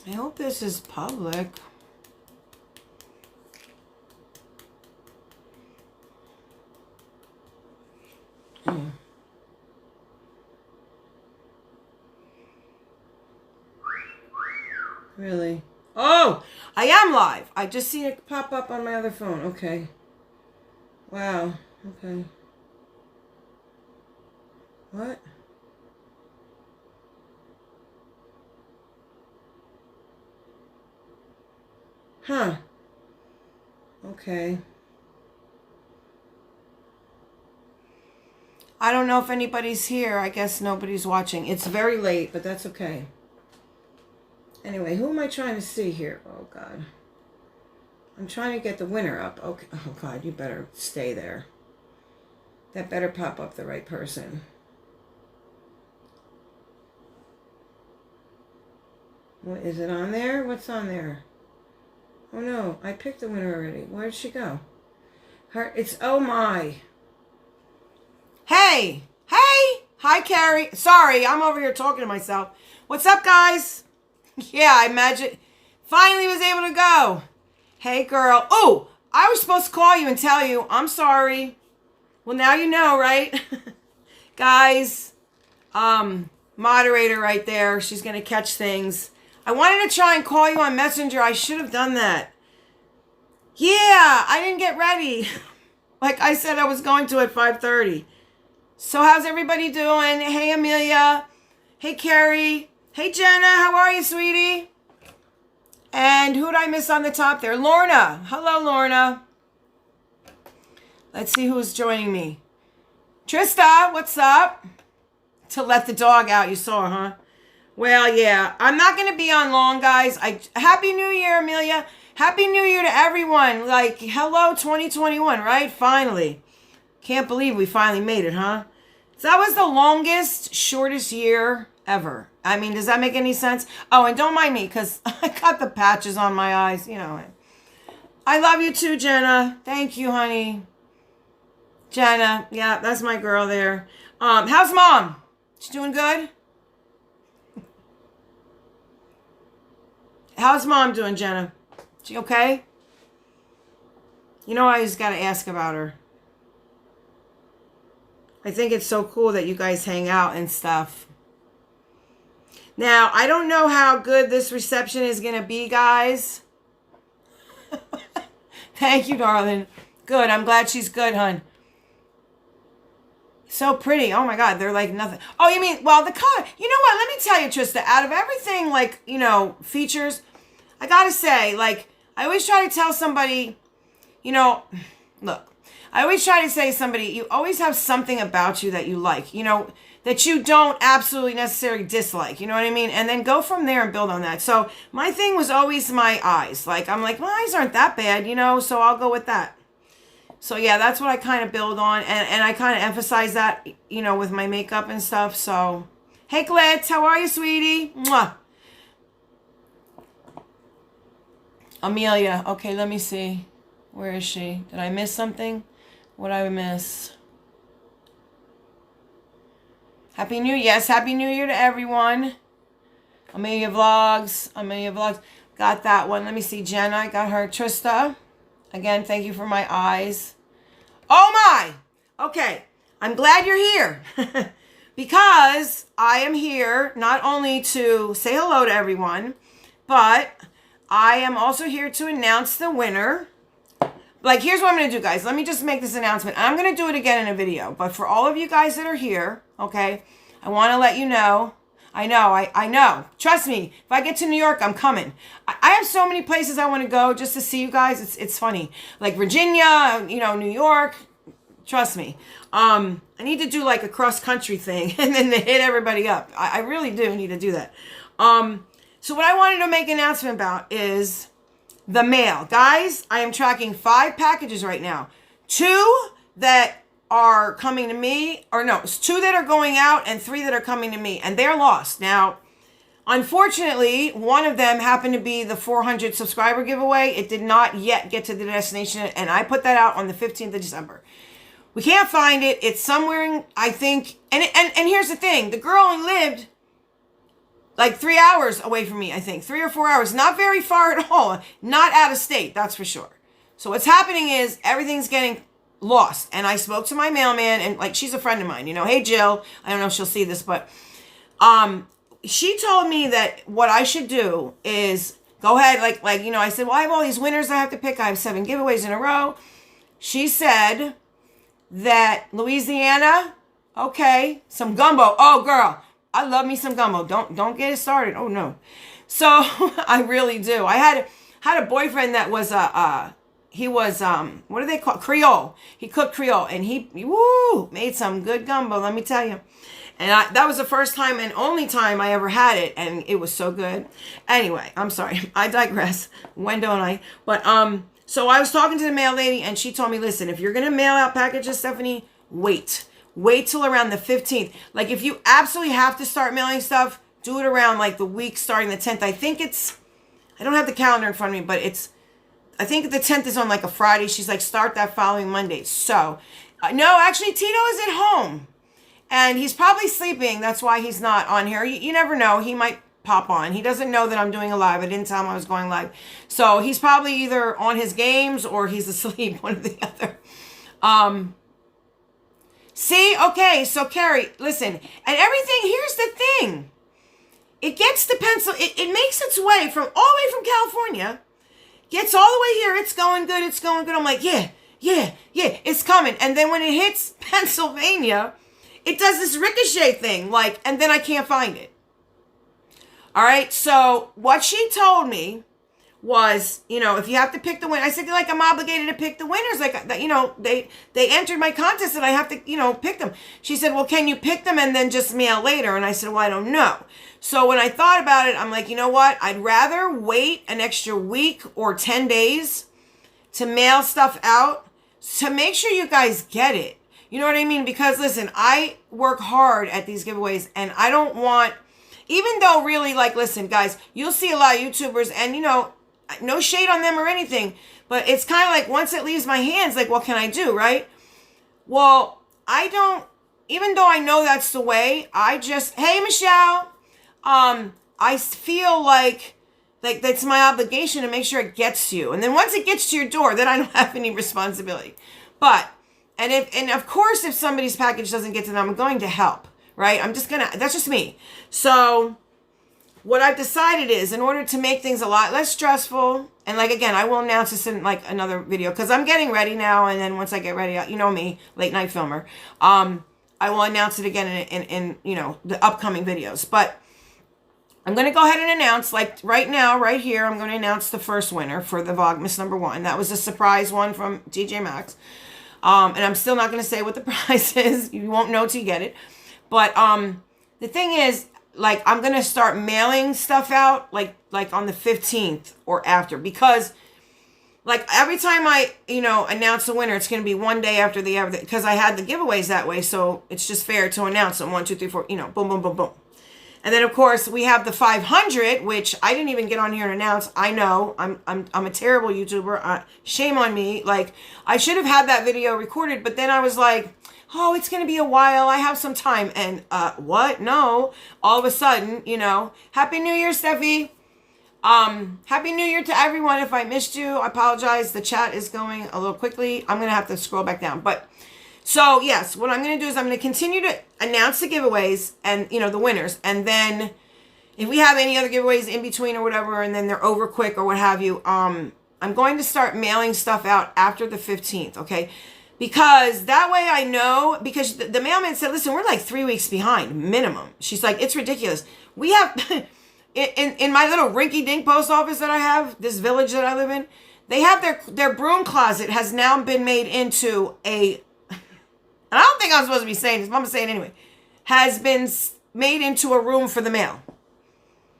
I hope this is public. Really? Oh, I am live. I just seen it pop up on my other phone. Okay. Wow. Okay. What? Huh. Okay. I don't know if anybody's here. I guess nobody's watching. It's very late, but that's okay. Anyway, who am I trying to see here? Oh, God. I'm trying to get the winner up. Okay. Oh, God, you better stay there. That better pop up the right person. What, is it on there? What's on there? Oh, no. I picked the winner already. Where did she go? It's oh, my. Hey! Hey! Hi, Carrie. Sorry, I'm over here talking to myself. What's up, guys? Yeah, I imagine. Finally was able to go. Hey, girl. Oh, I was supposed to call you and tell you. I'm sorry. Well, now you know, right? Guys, moderator right there. She's going to catch things. I wanted to try and call you on Messenger. I should have done that. Yeah, I didn't get ready. Like I said, I was going to at 5:30. So how's everybody doing? Hey, Amelia. Hey, Carrie. Hey, Jenna. How are you, sweetie? And who did I miss on the top there? Lorna. Hello, Lorna. Let's see who's joining me. Trista, what's up? To let the dog out, you saw, huh? Well, yeah. I'm not going to be on long, guys. Happy New Year, Amelia. Happy New Year to everyone. Like, hello, 2021, right? Finally. Can't believe we finally made it, huh? So that was the longest, shortest year ever. I mean, does that make any sense? Oh, and don't mind me, because I got the patches on my eyes. You know, I love you too, Jenna. Thank you, honey. Jenna, yeah, that's my girl there. How's Mom? She doing good? How's Mom doing, Jenna? She okay? You know, I just got to ask about her. I think it's so cool that you guys hang out and stuff. Now, I don't know how good this reception is going to be, guys. Thank you, darling. Good. I'm glad she's good, hon. So pretty. Oh, my God. They're like nothing. Oh, you mean, well, the color. You know what? Let me tell you, Trista, out of everything, like, you know, features, I got to say, like, I always try to tell somebody, you know, look. I always try to say to somebody, you always have something about you that you like, you know, that you don't absolutely necessarily dislike, you know what I mean? And then go from there and build on that. So my thing was always my eyes. Like, I'm like, my eyes aren't that bad, you know, so I'll go with that. So yeah, that's what I kind of build on. And I kind of emphasize that, you know, with my makeup and stuff. So, hey, Glitz, how are you, sweetie? Mwah. Amelia. Okay, let me see. Where is she? Did I miss something? What did I miss? Happy New Year. Yes, Happy New Year to everyone. Amelia Vlogs. Amelia Vlogs. Got that one. Let me see. Jenna, I got her. Trista. Again, thank you for my eyes. Oh my! Okay. I'm glad you're here. Because I am here not only to say hello to everyone, but I am also here to announce the winner. Like, here's what I'm going to do, guys. Let me just make this announcement. I'm going to do it again in a video. But for all of you guys that are here, okay, I want to let you know. I know. Trust me. If I get to New York, I'm coming. I have so many places I want to go just to see you guys. It's funny. Like Virginia, you know, New York. Trust me. I need to do like a cross-country thing and then to hit everybody up. I really do need to do that. So what I wanted to make an announcement about is the mail. Guys, I am tracking 5 packages right now. 2 that are coming to me, or no, it's 2 that are going out and 3 that are coming to me, and they're lost. Now, unfortunately, one of them happened to be the 400 subscriber giveaway. It did not yet get to the destination, and I put that out on the 15th of December. We can't find it. It's somewhere in, I think, and here's the thing. The girl only lived like 3 hours away from me, I think. 3 or 4 hours. Not very far at all. Not out of state, that's for sure. So what's happening is everything's getting lost. And I spoke to my mailman, and like, she's a friend of mine, you know. Hey, Jill. I don't know if she'll see this, but she told me that what I should do is go ahead, like you know, I said, well, I have all these winners I have to pick. I have 7 giveaways in a row. She said that Louisiana, okay, some gumbo. Oh, girl, I love me some gumbo. Don't get it started. Oh, no. So I really do. I had a boyfriend that was he was what do they call Creole? He cooked Creole, and he made some good gumbo. Let me tell you. And that was the first time and only time I ever had it, and it was so good. Anyway, I'm sorry, I digress. When don't I? But so I was talking to the mail lady, and she told me, listen, if you're gonna mail out packages, Stephanie, wait till around the 15th. Like, if you absolutely have to start mailing stuff, do it around like the week starting the 10th. I think I don't have the calendar in front of me, but I think the 10th is on like a Friday. She's like, start that following Monday. So, no, actually, Tito is at home. And he's probably sleeping. That's why he's not on here. You never know. He might pop on. He doesn't know that I'm doing a live. I didn't tell him I was going live. So he's probably either on his games or he's asleep, one or the other. See? Okay. So, Carrie, listen. And everything, here's the thing. It gets to it makes its way all the way from California. Gets all the way here. It's going good. It's going good. I'm like, yeah, it's coming. And then when it hits Pennsylvania, it does this ricochet thing, like, and then I can't find it. All right, so what she told me was, you know, if you have to pick the winner, I said, like, I'm obligated to pick the winners, like, you know, they entered my contest and I have to, you know, pick them. She said, well, can you pick them and then just mail later? And I said, well, I don't know. So when I thought about it, I'm like, you know what? I'd rather wait an extra week or 10 days to mail stuff out to make sure you guys get it. You know what I mean? Because listen, I work hard at these giveaways, and I don't want, even though really, like, listen, guys, you'll see a lot of YouTubers, and you know, no shade on them or anything, but it's kind of like once it leaves my hands, like, what can I do, right? Well, I don't, even though I know that's the way, I just, hey, Michelle, I feel like that's my obligation to make sure it gets to you. And then once it gets to your door, then I don't have any responsibility. But And of course, if somebody's package doesn't get to them, I'm going to help, right? That's just me. So what I've decided is, in order to make things a lot less stressful, and like, again, I will announce this in like another video, because I'm getting ready now, and then once I get ready, you know me, late night filmer, I will announce it again in you know, the upcoming videos. But I'm going to go ahead and announce, like right now, right here, I'm going to announce the first winner for the Vlogmas #1. That was a surprise one from DJ Maxx. And I'm still not going to say what the price is. You won't know till you get it. But the thing is, like, I'm going to start mailing stuff out like on the 15th or after. Because, like, every time I, you know, announce the winner, it's going to be one day after because I had the giveaways that way. So it's just fair to announce them. 1, 2, 3, 4, you know, boom, boom, boom, boom. And then, of course, we have the 500, which I didn't even get on here and announce. I know I'm a terrible YouTuber. Shame on me. Like, I should have had that video recorded, but then I was like, oh, it's going to be a while. I have some time. And what? No. All of a sudden, you know, Happy New Year, Steffi. Happy New Year to everyone. If I missed you, I apologize. The chat is going a little quickly. I'm going to have to scroll back down. But so, yes, what I'm going to do is I'm going to continue to announce the giveaways and, you know, the winners. And then if we have any other giveaways in between or whatever, and then they're over quick or what have you, I'm going to start mailing stuff out after the 15th, okay? Because that way I know, because the mailman said, listen, we're like 3 weeks behind, minimum. She's like, it's ridiculous. We have, in my little rinky-dink post office that I have, this village that I live in, they have their broom closet has now been made into a... And I don't think I'm supposed to be saying this, but I'm going to say it anyway. Has been made into a room for the mail.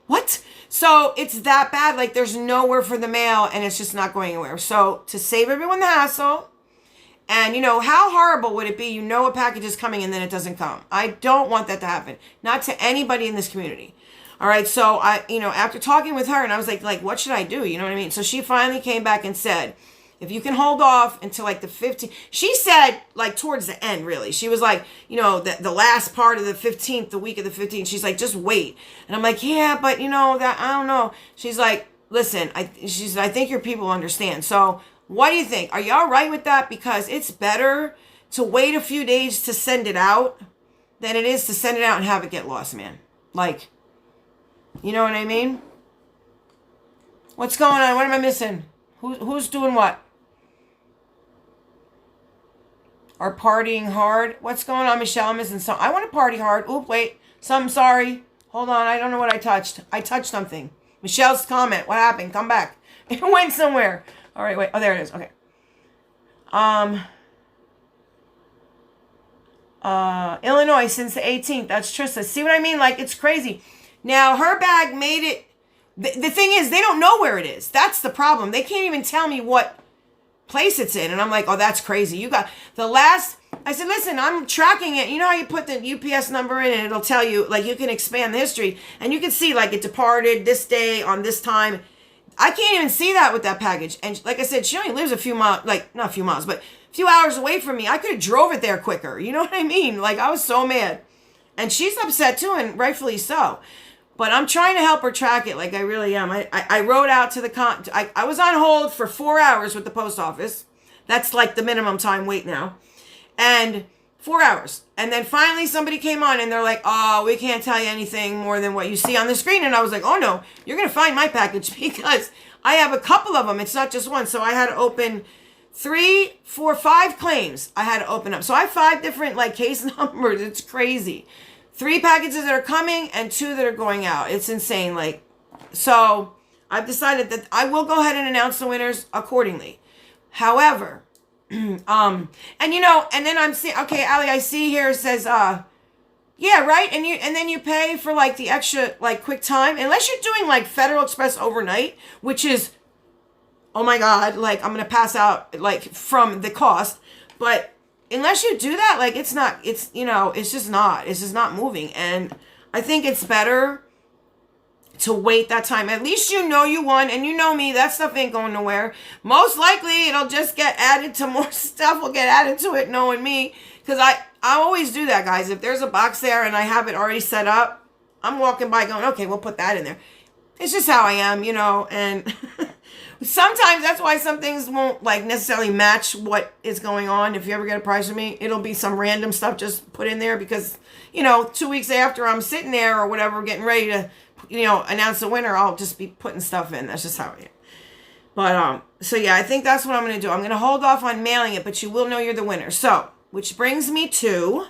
What? So it's that bad. Like, there's nowhere for the mail, and it's just not going anywhere. So to save everyone the hassle, and, you know, how horrible would it be? You know a package is coming, and then it doesn't come. I don't want that to happen. Not to anybody in this community. All right. So I, you know, after talking with her, and I was like, what should I do? You know what I mean? So she finally came back and said, If you can hold off until like the 15th, she said like towards the end, really. She was like, you know, the last part of the 15th, the week of the 15th, she's like, just wait. And I'm like, yeah, but you know, that, I don't know. She's like, listen, I think your people understand. So what do you think? Are y'all right with that? Because it's better to wait a few days to send it out than it is to send it out and have it get lost, man. Like, you know what I mean? What's going on? What am I missing? Who's doing what? Are partying hard? What's going on, Michelle? I'm missing something. I want to party hard. Oop, wait. Something, sorry. Hold on. I don't know what I touched. I touched something. Michelle's comment. What happened? Come back. It went somewhere. All right, wait. Oh, there it is. Okay. Illinois since the 18th. That's Trista. See what I mean? Like, it's crazy. Now, her bag made it. The thing is, they don't know where it is. That's the problem. They can't even tell me what place it's in. And I'm like, oh, that's crazy. You got the last. I said, listen, I'm tracking it. You know how you put the UPS number in and it'll tell you, like, you can expand the history. And you can see, like, it departed this day on this time. I can't even see that with that package. And like I said, she only lives a few miles, like, not a few miles, but a few hours away from me. I could have drove it there quicker. You know what I mean? Like, I was so mad. And she's upset too, and rightfully so. But I'm trying to help her track it, like I really am. I wrote out to the I was on hold for 4 hours with the post office. That's like the minimum time wait now. And 4 hours. And then finally somebody came on and they're like, oh, we can't tell you anything more than what you see on the screen. And I was like, oh no, you're going to find my package because I have a couple of them. It's not just one. So I had to open 3, 4, 5 claims I had to open up. So I have 5 different like case numbers. It's crazy. 3 packages that are coming and 2 that are going out. It's insane. Like, so I've decided that I will go ahead and announce the winners accordingly. However, and you know, and then I'm seeing, okay, Allie, I see here it says, yeah, right. And then you pay for like the extra, like quick time, unless you're doing like Federal Express overnight, which is, oh my God, like I'm going to pass out like from the cost, but unless you do that, like it's not, it's, you know, it's just not moving. And I think it's better to wait that time. At least you know you won, and you know me, that stuff ain't going nowhere. Most likely it'll just get added to more stuff will get added to it, knowing me. Because I always do that, guys. If there's a box there and I have it already set up, I'm walking by going, okay, we'll put that in there. It's just how I am, you know, and sometimes that's why some things won't like necessarily match what is going on. If you ever get a prize from me, it'll be some random stuff just put in there because, you know, 2 weeks after I'm sitting there or whatever, getting ready to, you know, announce the winner, I'll just be putting stuff in. That's just how I am. But, so yeah, I think that's what I'm going to do. I'm going to hold off on mailing it, but you will know you're the winner. So, which brings me to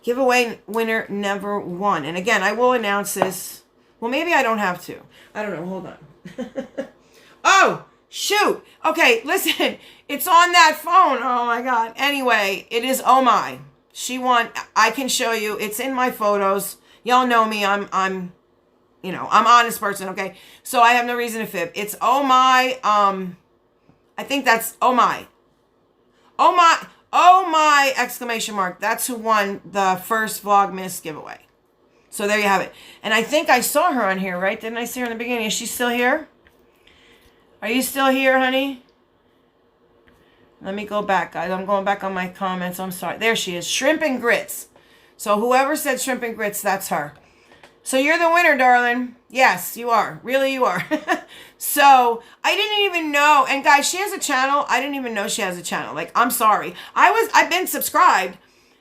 giveaway winner number 1. And again, I will announce this. Well, maybe I don't have to. I don't know. Hold on. Oh, shoot. Okay, listen. It's on that phone. Oh, my God. Anyway, it is Oh My. She won. I can show you. It's in my photos. Y'all know me. I'm you know, I'm an honest person, okay? So I have no reason to fib. It's Oh My. I think that's Oh My. Oh My. Oh My! Exclamation mark. That's who won the first Vlogmas giveaway. So there you have it. And I think I saw her on here, right? Didn't I see her in the beginning? Is she still here? Are you still here, honey? Let me go back, guys. I'm going back on my comments. I'm sorry. There she is. Shrimp and grits. So whoever said shrimp and grits, that's her. So you're the winner, darling. Yes, you are. Really, you are. So I didn't even know. And guys, she has a channel. I didn't even know she has a channel. Like, I'm sorry. I've been subscribed.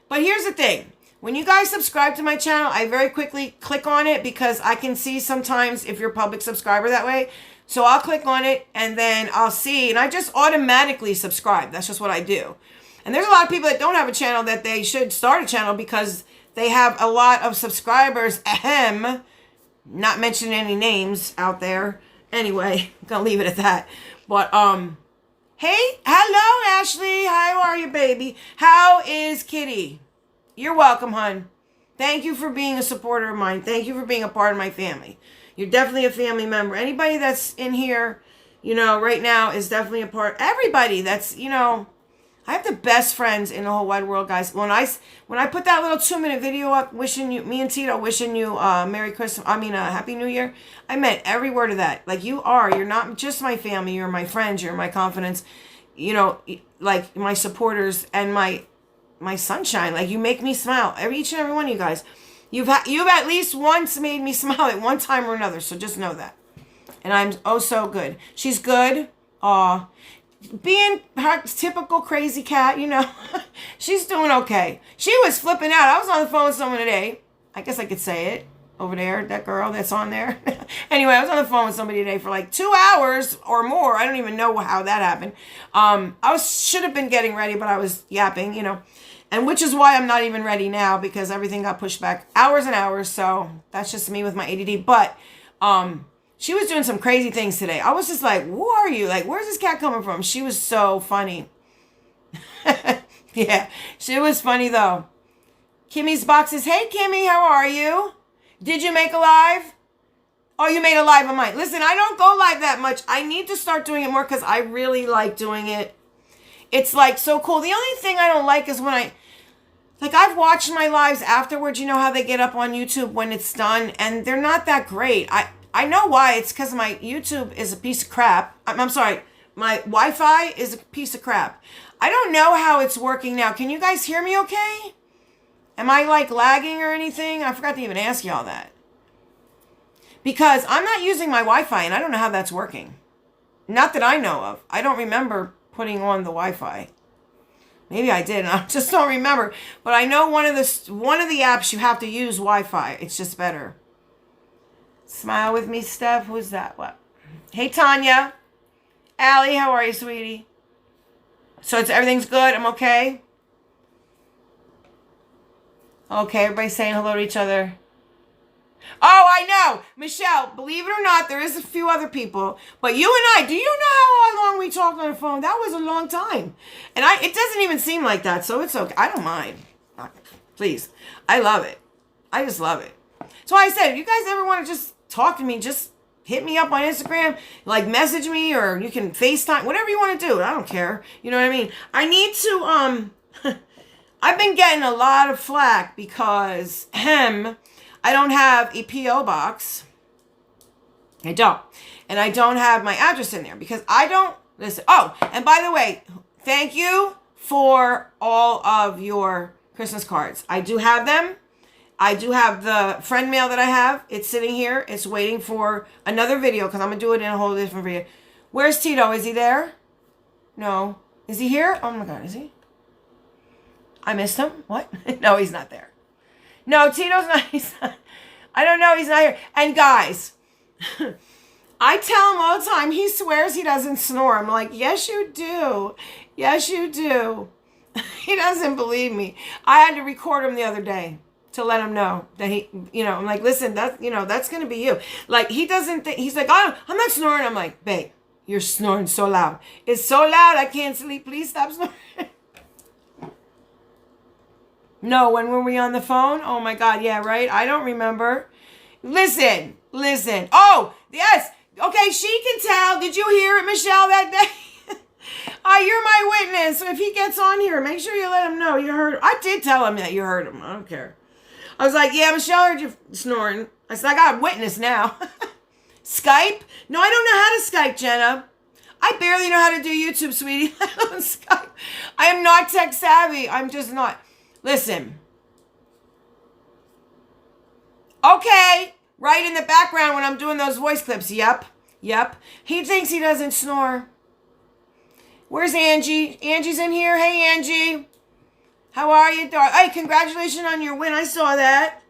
But here's the thing. When you guys subscribe to my channel, I very quickly click on it because I can see sometimes if you're a public subscriber that way. So I'll click on it and then I'll see. And I just automatically subscribe. That's just what I do. And there's a lot of people that don't have a channel that they should start a channel because they have a lot of subscribers. Ahem. Not mentioning any names out there. Anyway, I'm going to leave it at that. But, hey, hello, Ashley. How are you, baby? How is Kitty? You're welcome, hon. Thank you for being a supporter of mine. Thank you for being a part of my family. You're definitely a family member. Anybody that's in here, you know, right now is definitely a part. Everybody that's, you know, I have the best friends in the whole wide world, guys. When I put that little 2-minute video up, wishing you, me and Tito, wishing you Merry Christmas, Happy New Year, I meant every word of that. Like, you're not just my family, you're my friends, you're my confidence, you know, like my supporters and my sunshine. Like, you make me smile. Each and every one of you guys. You've at least once made me smile at one time or another, so just know that. And I'm oh so good. She's good. Aw. Being her typical crazy cat, you know, she's doing okay. She was flipping out. I was on the phone with someone today. I guess I could say it over there, that girl that's on there. Anyway, I was on the phone with somebody today for like 2 hours or more. I don't even know how that happened. Should have been getting ready, but I was yapping, you know, and which is why I'm not even ready now, because everything got pushed back hours and hours. So that's just me with my ADD. But she was doing some crazy things today. I was just like, who are you? Like, where's this cat coming from? She was so funny. Yeah, she was funny, though. Kimmy's boxes. Hey, Kimmy, how are you? Did you make a live? Oh, you made a live of mine. Listen, I don't go live that much. I need to start doing it more because I really like doing it. It's, like, so cool. The only thing I don't like is when I've watched my lives afterwards. You know how they get up on YouTube when it's done, and they're not that great. I know why. It's because my YouTube is a piece of crap. I'm sorry. My Wi-Fi is a piece of crap. I don't know how it's working now. Can you guys hear me okay? Am I like lagging or anything? I forgot to even ask y'all that. Because I'm not using my Wi-Fi and I don't know how that's working. Not that I know of. I don't remember putting on the Wi-Fi. Maybe I did and I just don't remember. But I know one of the apps you have to use Wi-Fi. It's just better. Smile with me, Steph. Who's that? What? Hey, Tanya. Allie, how are you, sweetie? So everything's good? I'm okay? Okay, everybody's saying hello to each other. Oh, I know. Michelle, believe it or not, there is a few other people. But you and I, do you know how long we talked on the phone? That was a long time. And it doesn't even seem like that, so it's okay. I don't mind. Please. I love it. I just love it. So I said, if you guys ever want to just talk to me, just hit me up on Instagram, like message me, or you can FaceTime, whatever you want to do. I don't care. You know what I mean? I need to, I've been getting a lot of flack because, I don't have a P.O. box. I don't. And I don't have my address in there because I don't, listen. Oh, and by the way, thank you for all of your Christmas cards. I do have them. I do have the friend mail that I have. It's sitting here. It's waiting for another video because I'm going to do it in a whole different video. Where's Tito? Is he there? No. Is he here? Oh my God, is he? I missed him? What? No, he's not there. No, Tito's not. He's not. I don't know. He's not here. And guys, I tell him all the time, he swears he doesn't snore. I'm like, yes, you do. Yes, you do. He doesn't believe me. I had to record him the other day to let him know that he, you know, I'm like, listen, that's, you know, that's going to be you. Like, he doesn't think, he's like, oh, I'm not snoring. I'm like, babe, you're snoring so loud. It's so loud, I can't sleep. Please stop snoring. No, when were we on the phone? Oh my God, yeah, right? I don't remember. Listen. Oh, yes. Okay, she can tell. Did you hear it, Michelle, that day? You're my witness. So if he gets on here, make sure you let him know you heard him. I did tell him that you heard him. I don't care. I was like, yeah, Michelle heard you snoring. I said, I got a witness now. Skype? No, I don't know how to Skype, Jenna. I barely know how to do YouTube, sweetie. I don't Skype. I am not tech savvy. I'm just not. Listen. Okay. Right in the background when I'm doing those voice clips. Yep. He thinks he doesn't snore. Where's Angie? Angie's in here. Hey, Angie. How are you, darling? Hey, congratulations on your win. I saw that.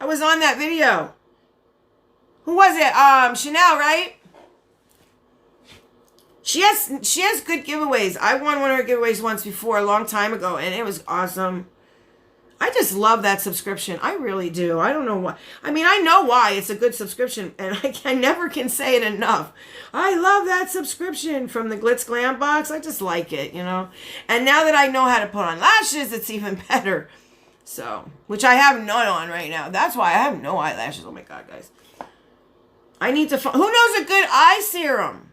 I was on that video. Who was it? Chanel, right? She has good giveaways. I won one of her giveaways once before, a long time ago, and it was awesome. I just love that subscription. I really do. I don't know why. I mean, I know why it's a good subscription, and I never can say it enough. I love that subscription from the Glitz Glam box. I just like it, you know. And now that I know how to put on lashes, it's even better. So, which I have none on right now. That's why I have no eyelashes. Oh my God, guys. I need to find, who knows a good eye serum?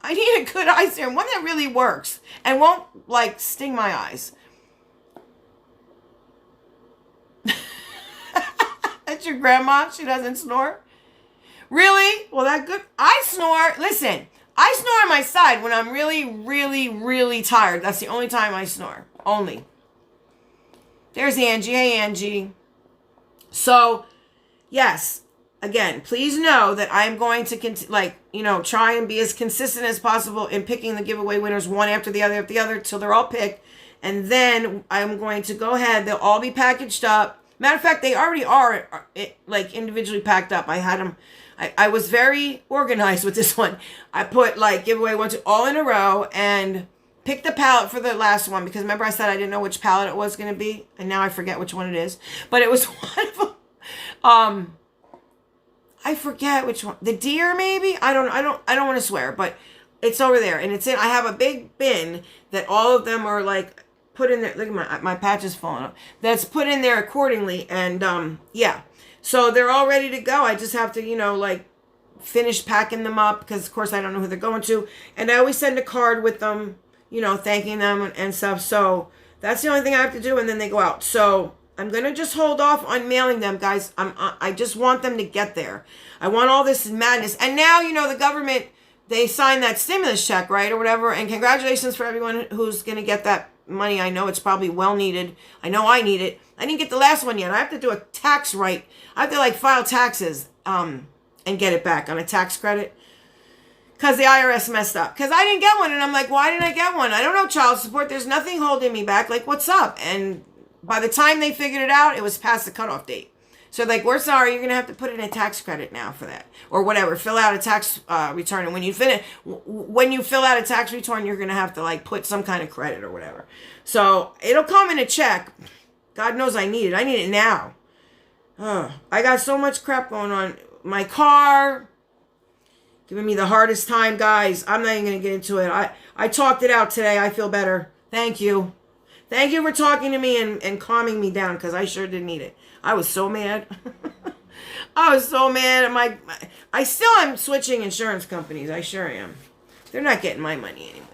I need a good eye serum, one that really works and won't like sting my eyes. That's your grandma? She doesn't snore? Really? Well, that good. I snore. Listen, I snore on my side when I'm really, really, really tired. That's the only time I snore. Only. There's Angie. Hey, Angie. So, yes. Again, please know that I'm going to try and be as consistent as possible in picking the giveaway winners one after the other till they're all picked. And then I'm going to go ahead. They'll all be packaged up. Matter of fact, they already are like individually packed up. I had them. I was very organized with this one. I put like giveaway 1, 2 all in a row and picked the palette for the last one because remember I said I didn't know which palette it was going to be, and now I forget which one it is. But it was one of them. I forget which one. The deer maybe? I don't want to swear, but it's over there and it's in. I have a big bin that all of them are like put in there. Look at my patch is falling off. That's put in there accordingly, and yeah. So they're all ready to go. I just have to, finish packing them up because, of course, I don't know who they're going to. And I always send a card with them, thanking them and stuff. So that's the only thing I have to do, and then they go out. So I'm going to just hold off on mailing them, guys. I just want them to get there. I want all this madness. And now, the government, they signed that stimulus check, right, or whatever. And congratulations for everyone who's going to get that money. I know it's probably well needed. I know I need it. I didn't get the last one yet. I have to do a tax write. I have to file taxes and get it back on a tax credit because the IRS messed up. Because I didn't get one, and I'm like, why didn't I get one? I don't know, child support. There's nothing holding me back. Like, what's up? And by the time they figured it out, it was past the cutoff date. So like, we're sorry, you're gonna have to put in a tax credit now for that, or whatever. Fill out a tax return, and when you fill out a tax return, you're gonna have to put some kind of credit or whatever. So it'll come in a check. God knows I need it. I need it now. I got so much crap going on. My car giving me the hardest time, guys. I'm not even gonna get into it. I talked it out today. I feel better. Thank you. Thank you for talking to me and calming me down because I sure did need it. I was so mad. I was so mad. I still am switching insurance companies. I sure am. They're not getting my money anymore.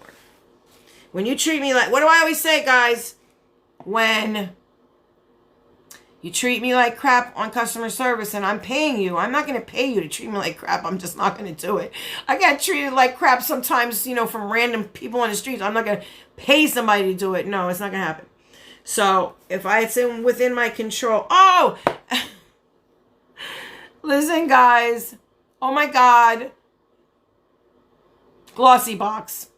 When you treat me like... What do I always say, guys? When you treat me like crap on customer service and I'm paying you, I'm not going to pay you to treat me like crap. I'm just not going to do it. I get treated like crap sometimes, from random people on the streets. I'm not going to pay somebody to do it. No, it's not going to happen. So if it's within my control. Oh, listen, guys. Oh my God. Glossy box.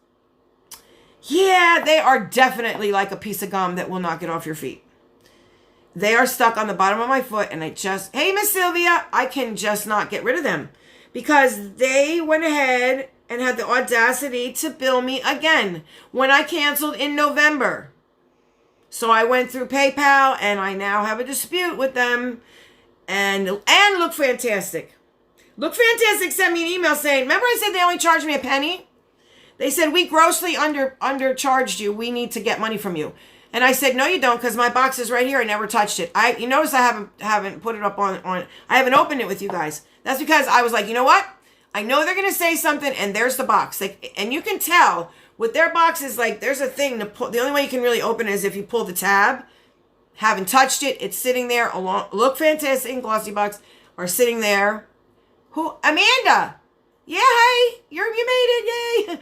Yeah, they are definitely like a piece of gum that will not get off your feet. They are stuck on the bottom of my foot, and hey, Miss Sylvia, I can just not get rid of them because they went ahead and had the audacity to bill me again when I canceled in November. So I went through PayPal, and I now have a dispute with them. And Look Fantastic. Look Fantastic sent me an email saying, remember I said they only charged me a penny? They said, we grossly undercharged you. We need to get money from you. And I said, no, you don't, because my box is right here. I never touched it. You notice I haven't put it up on. I haven't opened it with you guys. That's because I was like, you know what? I know they're going to say something, and there's the box. And you can tell with their boxes, there's a thing to pull. The only way you can really open it is if you pull the tab. Haven't touched it. It's sitting there along. Look Fantastic and Glossy Box are sitting there. Who? Amanda. Yeah, hey. You made it. Yay.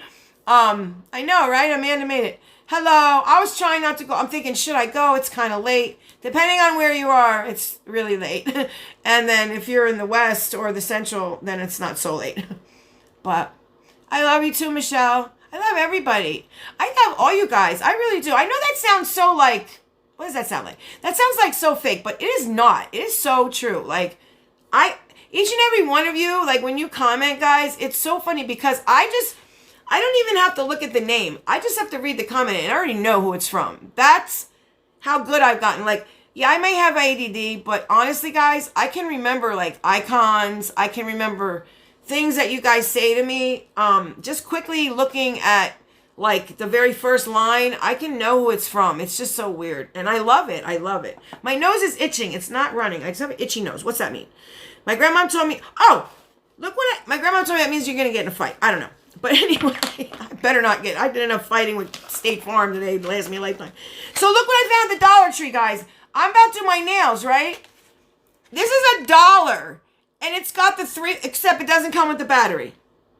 I know, right? Amanda made it. Hello. I was trying not to go. I'm thinking, should I go? It's kind of late. Depending on where you are, it's really late. And then if you're in the West or the Central, then it's not so late. But I love you too, Michelle. I love everybody. I love all you guys. I really do. I know that sounds so what does that sound like? That sounds like so fake, but it is not. It is so true. Each and every one of you, when you comment, guys, it's so funny because I don't even have to look at the name. I just have to read the comment and I already know who it's from. That's how good I've gotten. Yeah, I may have ADD, but honestly, guys, I can remember icons. I can remember things that you guys say to me. Just quickly looking at the very first line, I can know who it's from. It's just so weird. And I love it. I love it. My nose is itching. It's not running. I just have an itchy nose. What's that mean? My grandma told me, my grandma told me that means you're going to get in a fight. I don't know. But anyway, I better not get, I did enough fighting with State Farm today to last me a lifetime. So look what I found at the Dollar Tree, guys. I'm about to do my nails, right? This is $1. And it's got the 3, except it doesn't come with the battery.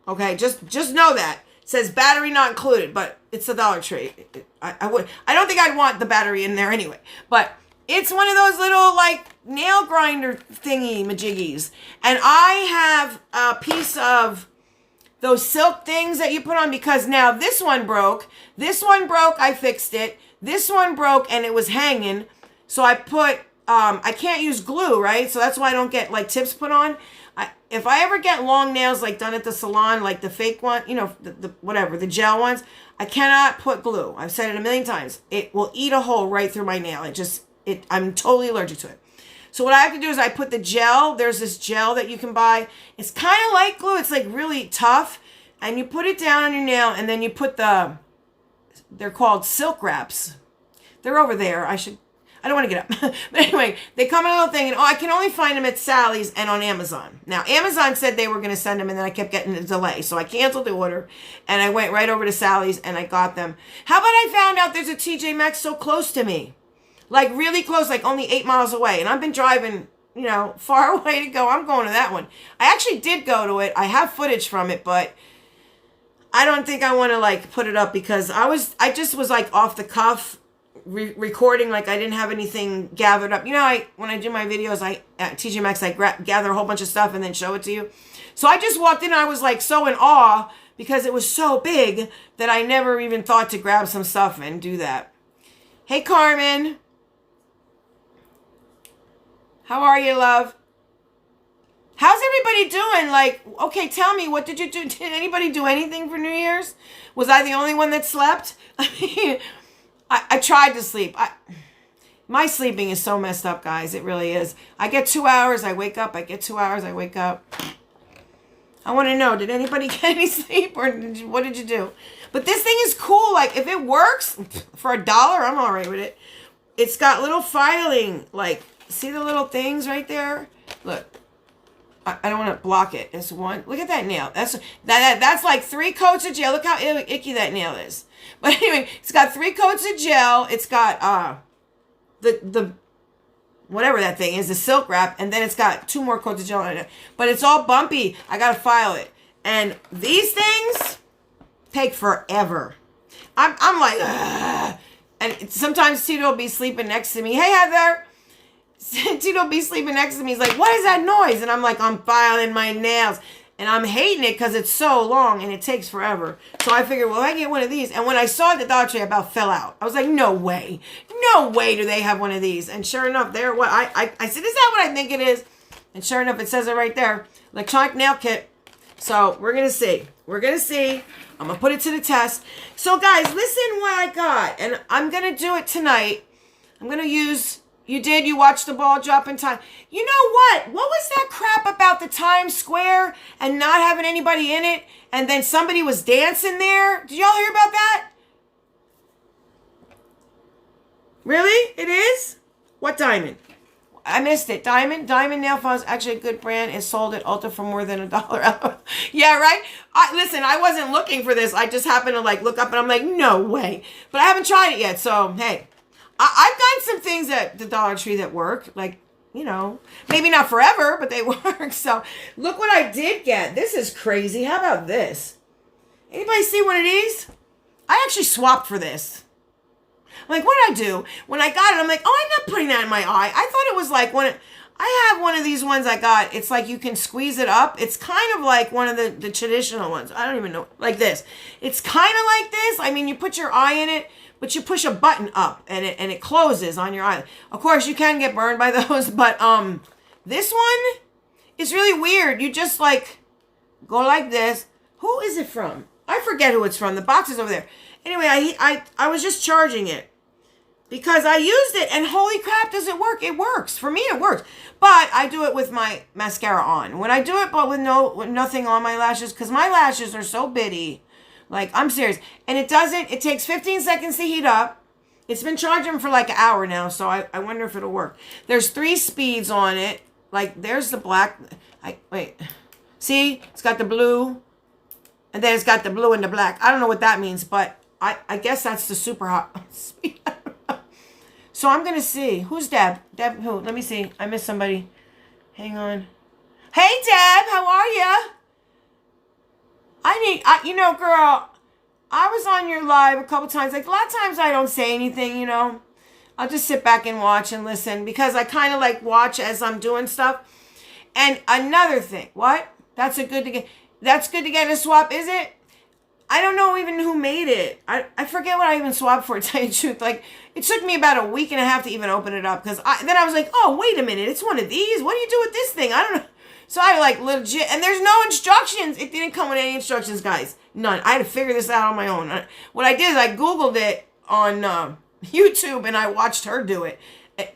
Okay, just know that. It says battery not included, but it's a Dollar Tree. I don't think I'd want the battery in there anyway. But it's one of those little, like, nail grinder thingy majiggies. And I have a piece of those silk things that you put on, because now this one broke. This one broke, I fixed it. This one broke and it was hanging. So I put, I can't use glue, right? So that's why I don't get, like, tips put on. If I ever get long nails, like, done at the salon, like the fake one, you know, whatever, the gel ones, I cannot put glue. I've said it a million times. It will eat a hole right through my nail. I'm totally allergic to it. So what I have to do is I put the gel. There's this gel that you can buy. It's kind of like glue. It's, like, really tough. And you put it down on your nail, and then you put they're called silk wraps. They're over there. I don't want to get up. But anyway, they come in a little thing, and I can only find them at Sally's and on Amazon. Now, Amazon said they were going to send them, and then I kept getting a delay. So I canceled the order, and I went right over to Sally's, and I got them. How about I found out there's a TJ Maxx so close to me? Like, really close, like only 8 miles away. And I've been driving, you know, far away to go. I'm going to that one. I actually did go to it. I have footage from it, but I don't think I want to, like, put it up because I just was, like, off the cuff. Recording like I didn't have anything gathered up. You know, when I do my videos, at TJ Maxx, I gather a whole bunch of stuff and then show it to you. So I just walked in and I was like so in awe because it was so big that I never even thought to grab some stuff and do that. Hey, Carmen. How are you, love? How's everybody doing? Like, okay, tell me, what did you do? Did anybody do anything for New Year's? Was I the only one that slept? I mean, I tried to sleep. My sleeping is so messed up, guys. It really is. I get 2 hours, I wake up. I get 2 hours, I wake up. I want to know, did anybody get any sleep or what did you do? But this thing is cool. Like, if it works for $1, I'm all right with it. It's got little filing, like, see the little things right there? Look. I don't want to block it. It's one. Look at that nail. That's like 3 coats of gel. Look how icky that nail is. But anyway, it's got 3 coats of gel. It's got the whatever that thing is, the silk wrap, and then it's got 2 more coats of gel on it. But it's all bumpy. I gotta file it. And these things take forever. I'm like, ugh. And sometimes Tito will be sleeping next to me. Hey, Heather. Tito be sleeping next to me. He's like, what is that noise? And I'm like, I'm filing my nails. And I'm hating it because it's so long and it takes forever. So I figured, well, I get one of these. And when I saw it at the Dollar Tree, I about fell out. I was like, no way. No way do they have one of these. And sure enough, they're what I said, is that what I think it is? And sure enough, it says it right there. Electronic nail kit. So we're going to see. We're going to see. I'm going to put it to the test. So guys, listen what I got. And I'm going to do it tonight. I'm going to use... You watched the ball drop in time. You know what? What was that crap about the Times Square and not having anybody in it? And then somebody was dancing there? Did y'all hear about that? Really? It is? What diamond? I missed it. Diamond Nail Files, actually a good brand. It's sold at Ulta for more than $1. Yeah, right? Listen, I wasn't looking for this. I just happened to like look up and I'm like, no way. But I haven't tried it yet. So, hey. I've gotten some things at the Dollar Tree that work. Like, you know, maybe not forever, but they work. So, look what I did get. This is crazy. How about this? Anybody see one of these? I actually swapped for this. Like, what did I do? When I got it, I'm like, oh, I'm not putting that in my eye. I thought it was like I have one of these ones I got. It's like you can squeeze it up. It's kind of like one of the traditional ones. I don't even know. Like this. It's kind of like this. I mean, you put your eye in it. But you push a button up and it closes on your eye. Of course, you can get burned by those, but this one is really weird. You just like go like this. Who is it from? I forget who it's from. The box is over there. Anyway, I was just charging it because I used it and holy crap, does it work? It works. For me, it works. But I do it with my mascara on. When I do it, but with nothing on my lashes, because my lashes are so bitty. Like, I'm serious. And it takes 15 seconds to heat up. It's been charging for like an hour now, so I wonder if it'll work. There's 3 speeds on it. Like, there's the black. Wait. See? It's got the blue. And then it's got the blue and the black. I don't know what that means, but I guess that's the super hot. So I'm going to see. Who's Deb? Deb who? Let me see. I missed somebody. Hang on. Hey, Deb. How are you? You know, girl, I was on your live a couple times. Like, a lot of times I don't say anything, you know. I'll just sit back and watch and listen because I kind of like watch as I'm doing stuff. And another thing. What? That's good to get a swap, is it? I don't know even who made it. I forget what I even swapped for, to tell you the truth. Like, it took me about a week and a half to even open it up. Because then I was like, oh, wait a minute. It's one of these. What do you do with this thing? I don't know. So I like legit. And there's no instructions. It didn't come with any instructions, guys. None. I had to figure this out on my own. What I did is I Googled it on YouTube and I watched her do it.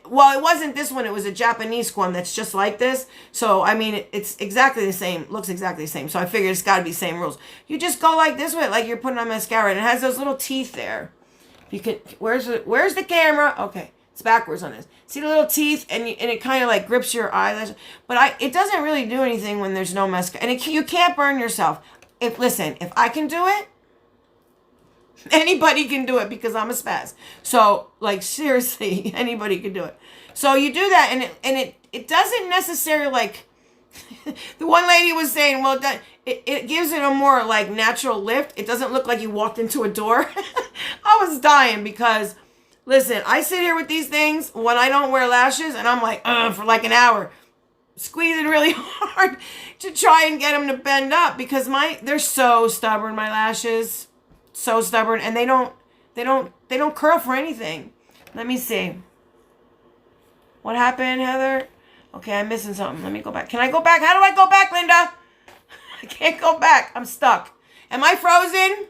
Well, it wasn't this one. It was a Japanese one that's just like this. So, I mean, it's exactly the same. Looks exactly the same. So, I figured it's got to be the same rules. You just go like this with it, like you're putting on mascara. And it has those little teeth there. You can. Where's the camera? Okay. It's backwards on this. See the little teeth? And it kind of like grips your eyelash. But it doesn't really do anything when there's no mascara. And you can't burn yourself. Listen, if I can do it, anybody can do it because I'm a spaz. So, like, seriously, anybody can do it. So you do that, and it doesn't necessarily, like, the one lady was saying, well, it gives it a more, like, natural lift. It doesn't look like you walked into a door. I was dying because, listen, I sit here with these things when I don't wear lashes, and I'm like, for like an hour, squeezing really hard to try and get them to bend up because they're so stubborn, my lashes. So stubborn, and they don't curl for anything. Let me see. What happened, Heather? Okay, I'm missing something. Let me go back. Can I go back? How do I go back, Linda? I can't go back. I'm stuck. Am I frozen?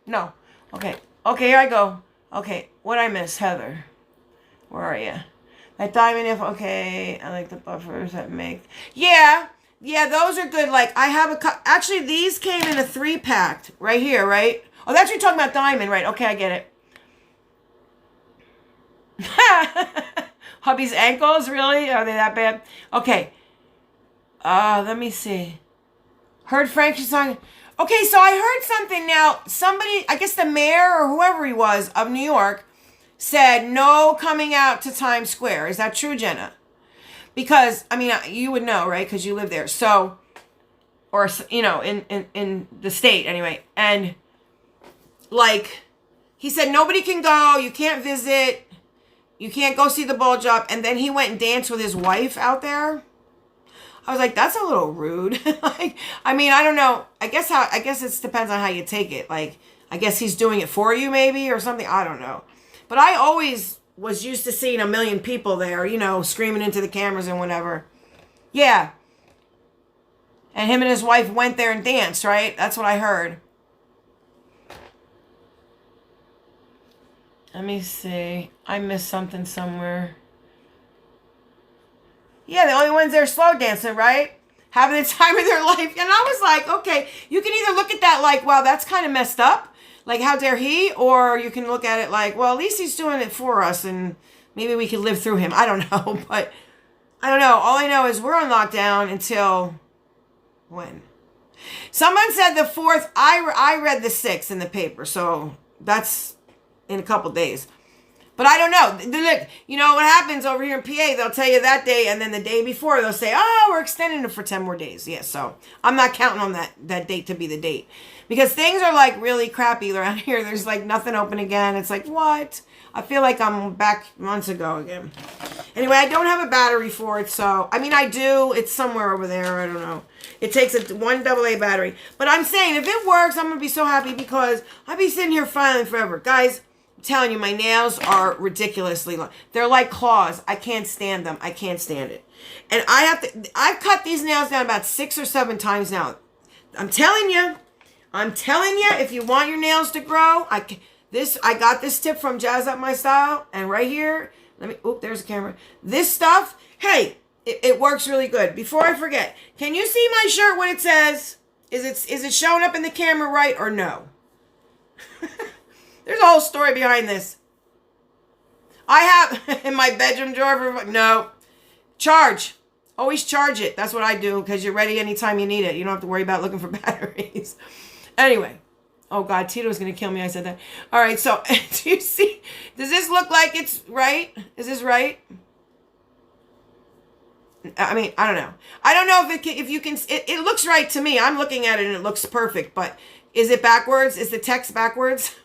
No. Okay. Okay, here I go. Okay, what I miss, Heather? Where are you? That diamond okay. I like the buffers that make. Yeah, those are good. Like, I have actually, these came in a 3-pack right here, right? Oh, that's what you're talking about, diamond, right? Okay, I get it. Hubby's ankles, really? Are they that bad? Okay. Let me see. Heard Frank's song. Okay, so I heard something now. Somebody, I guess the mayor or whoever he was of New York, said no coming out to Times Square. Is that true, Jenna? Because, I mean, you would know, right? Because you live there. So, or, you know, in the state, anyway. And like, he said, nobody can go, you can't visit, you can't go see the ball drop, and then he went and danced with his wife out there. I was like, that's a little rude. Like, I mean, I don't know. I guess it depends on how you take it. Like, I guess he's doing it for you, maybe, or something. I don't know. But I always was used to seeing a million people there, you know, screaming into the cameras and whatever. Yeah. And him and his wife went there and danced, right? That's what I heard. Let me see. I missed something somewhere. Yeah, the only ones there slow dancing, right? Having the time of their life. And I was like, okay, you can either look at that like, wow, that's kind of messed up. Like, how dare he? Or you can look at it like, well, at least he's doing it for us and maybe we can live through him. I don't know. But I don't know. All I know is we're on lockdown until when? Someone said the 4th. I read the 6th in the paper. So that's in a couple days. But I don't know. Look, you know what happens over here in PA? They'll tell you that day, and then the day before they'll say, oh, we're extending it for 10 more days. Yeah, so I'm not counting on that date to be the date. Because things are like really crappy around here. There's like nothing open again. It's like, what? I feel like I'm back months ago again. Anyway, I don't have a battery for it, so, I mean, I do. It's somewhere over there. I don't know. It takes one AA battery. But I'm saying, if it works, I'm going to be so happy because I'll be sitting here filing forever. Guys, I'm telling you, my nails are ridiculously long. They're like claws. I can't stand them. I can't stand it. And I've cut these nails down about 6 or 7 times now. I'm telling you, if you want your nails to grow, I got this tip from Jazz Up My Style, and right here, there's the camera. This stuff, hey, it works really good. Before I forget, can you see my shirt when it says, is it showing up in the camera right or no? There's a whole story behind this. I have in my bedroom drawer, no, charge. Always charge it. That's what I do because you're ready anytime you need it. You don't have to worry about looking for batteries. Anyway. Oh, God, Tito's going to kill me. I said that. All right, so do you see? Does this look like it's right? Is this right? I mean, I don't know. I don't know if you can, it looks right to me. I'm looking at it and it looks perfect, but is it backwards? Is the text backwards?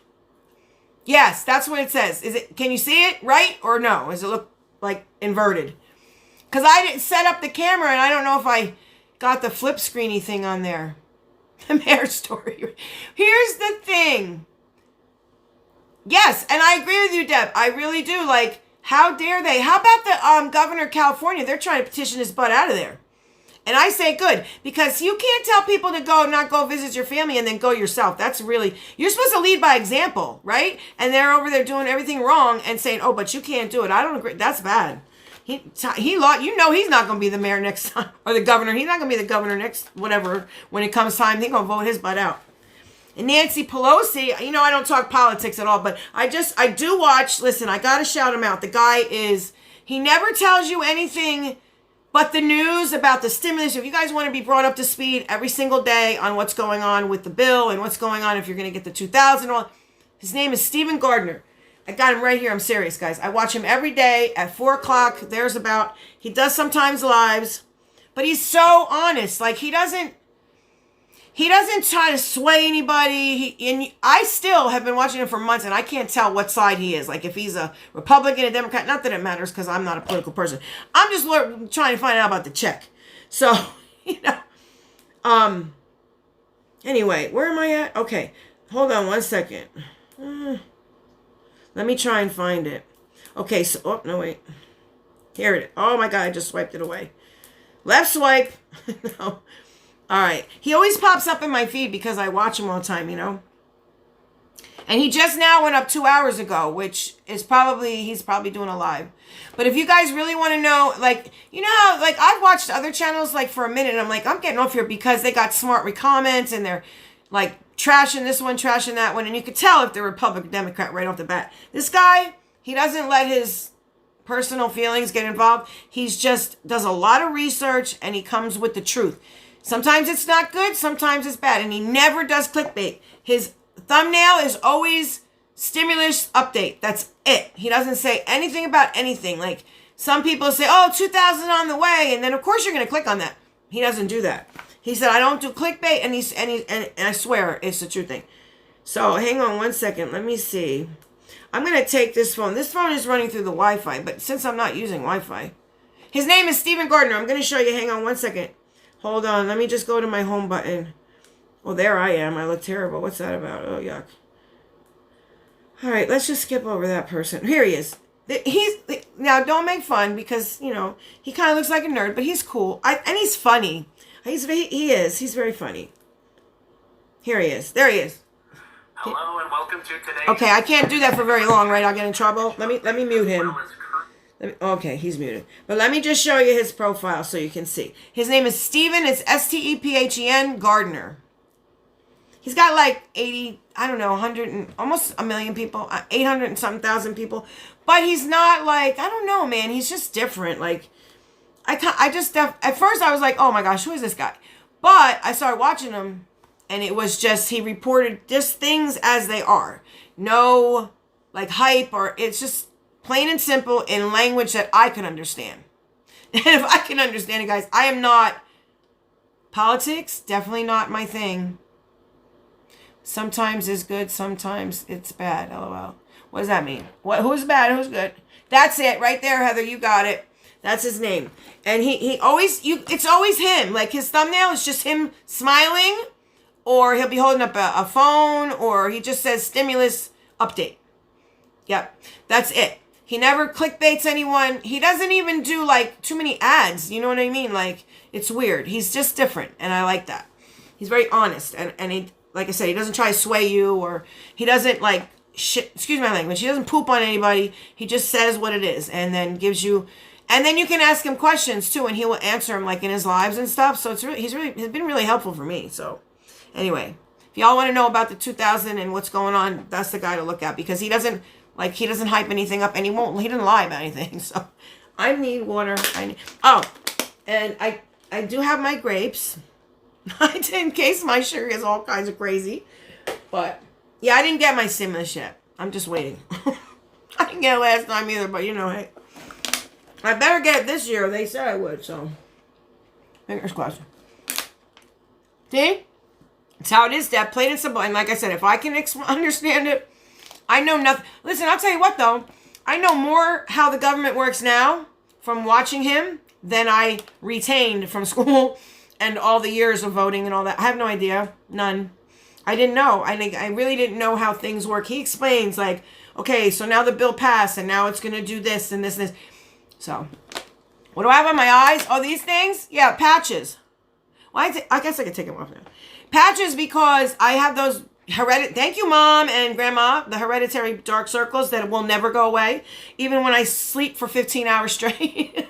Yes, that's what it says. Can you see it right or no? Does it look like inverted? Because I didn't set up the camera and I don't know if I got the flip screeny thing on there. The mayor story. Here's the thing. Yes, and I agree with you, Deb. I really do. Like, how dare they? How about the governor of California? They're trying to petition his butt out of there. And I say good, because you can't tell people to not go visit your family and then go yourself. That's really, you're supposed to lead by example, right? And they're over there doing everything wrong and saying, oh, but you can't do it. I don't agree. That's bad. He's not going to be the mayor next time, or the governor. He's not going to be the governor next, whatever, when it comes time. They're going to vote his butt out. And Nancy Pelosi, I don't talk politics at all, but I do watch. Listen, I got to shout him out. The guy he never tells you anything but the news about the stimulus. If you guys want to be brought up to speed every single day on what's going on with the bill and what's going on if you're going to get the 2,000, his name is Stephen Gardner. I got him right here. I'm serious, guys. I watch him every day at 4 o'clock. He does sometimes lives, but he's so honest. Like, he doesn't try to sway anybody. And I still have been watching him for months, and I can't tell what side he is. Like, if he's a Republican, a Democrat. Not that it matters, because I'm not a political person. I'm just trying to find out about the check. So, anyway, where am I at? Okay, hold on one second. Let me try and find it. Okay, so, oh, no, wait. Here it is. Oh, my God, I just swiped it away. Left swipe. No. All right. He always pops up in my feed because I watch him all the time, And he just now went up 2 hours ago, which is he's probably doing a live. But if you guys really want to know, like, how, like, I've watched other channels, like, for a minute, and I'm like, I'm getting off here because they got smart comments, and they're, like, trashing this one, trashing that one, and you could tell if they're Republican, Democrat right off the bat. This guy, he doesn't let his personal feelings get involved. He's just does a lot of research, and he comes with the truth. Sometimes it's not good, sometimes it's bad, and he never does clickbait. His thumbnail is always stimulus update. That's it. He doesn't say anything about anything. Like, some people say, oh, 2,000 on the way, and then of course you're going to click on that. He doesn't do that. He said, I don't do clickbait, and I swear it's the true thing. So hang on one second. Let me see. I'm going to take this phone. This phone is running through the Wi-Fi, but since I'm not using Wi-Fi. His name is Stephen Gardner. I'm going to show you. Hang on one second. Hold on. Let me just go to my home button. Well, there I am. I look terrible. What's that about? Oh, yuck. All right, let's just skip over that person. Here he is. Now, don't make fun because, he kind of looks like a nerd, but he's cool. And he's funny. He is. He's very funny. Here he is. There he is. Hello and welcome to today. Okay, I can't do that for very long, right? I'll get in trouble. Let me mute him. Okay, he's muted. But let me just show you his profile so you can see. His name is Stephen. It's Stephen Gardner. He's got like 80, I don't know, 100 and almost a million people, 800 and something thousand people. But he's not like, I don't know, man. He's just different. Like, at first I was like, oh my gosh, who is this guy? But I started watching him, and it was just, he reported just things as they are. No, like, hype, or it's just plain and simple in language that I can understand. And if I can understand it, guys, I am not, politics, definitely not my thing. Sometimes it's good, sometimes it's bad, LOL. What does that mean? Who's bad, who's good? That's it, right there, Heather, you got it. That's his name. And it's always him. Like, his thumbnail is just him smiling, or he'll be holding up a phone, or he just says stimulus update. Yep, that's it. He never clickbaits anyone. He doesn't even do, like, too many ads. You know what I mean? Like, it's weird. He's just different, and I like that. He's very honest, and he, like I said, he doesn't try to sway you, or he doesn't, like, excuse my language, he doesn't poop on anybody. He just says what it is, and then gives you, and then you can ask him questions, too, and he will answer them, like, in his lives and stuff. So he's been really helpful for me. So, anyway, if y'all want to know about the 2000 and what's going on, that's the guy to look at, because he doesn't hype anything up, and he doesn't lie about anything. So, I need water. And I do have my grapes. I did, in case my sugar is all kinds of crazy. But, yeah, I didn't get my stimulus yet. I'm just waiting. I didn't get it last time either, but, you know, hey. I better get it this year. They said I would, so. Fingers crossed. See? That's how it is, Deb. Plain and simple. And like I said, if I can understand it, I know nothing. Listen, I'll tell you what, though. I know more how the government works now from watching him than I retained from school and all the years of voting and all that. I have no idea. None. I didn't know. I really didn't know how things work. He explains, like, okay, so now the bill passed, and now it's going to do this and this and this. So, what do I have on my eyes? Oh, these things? Yeah, patches. Well, I guess I could take them off now. Patches because I have those thank you, Mom and Grandma, the hereditary dark circles that will never go away. Even when I sleep for 15 hours straight.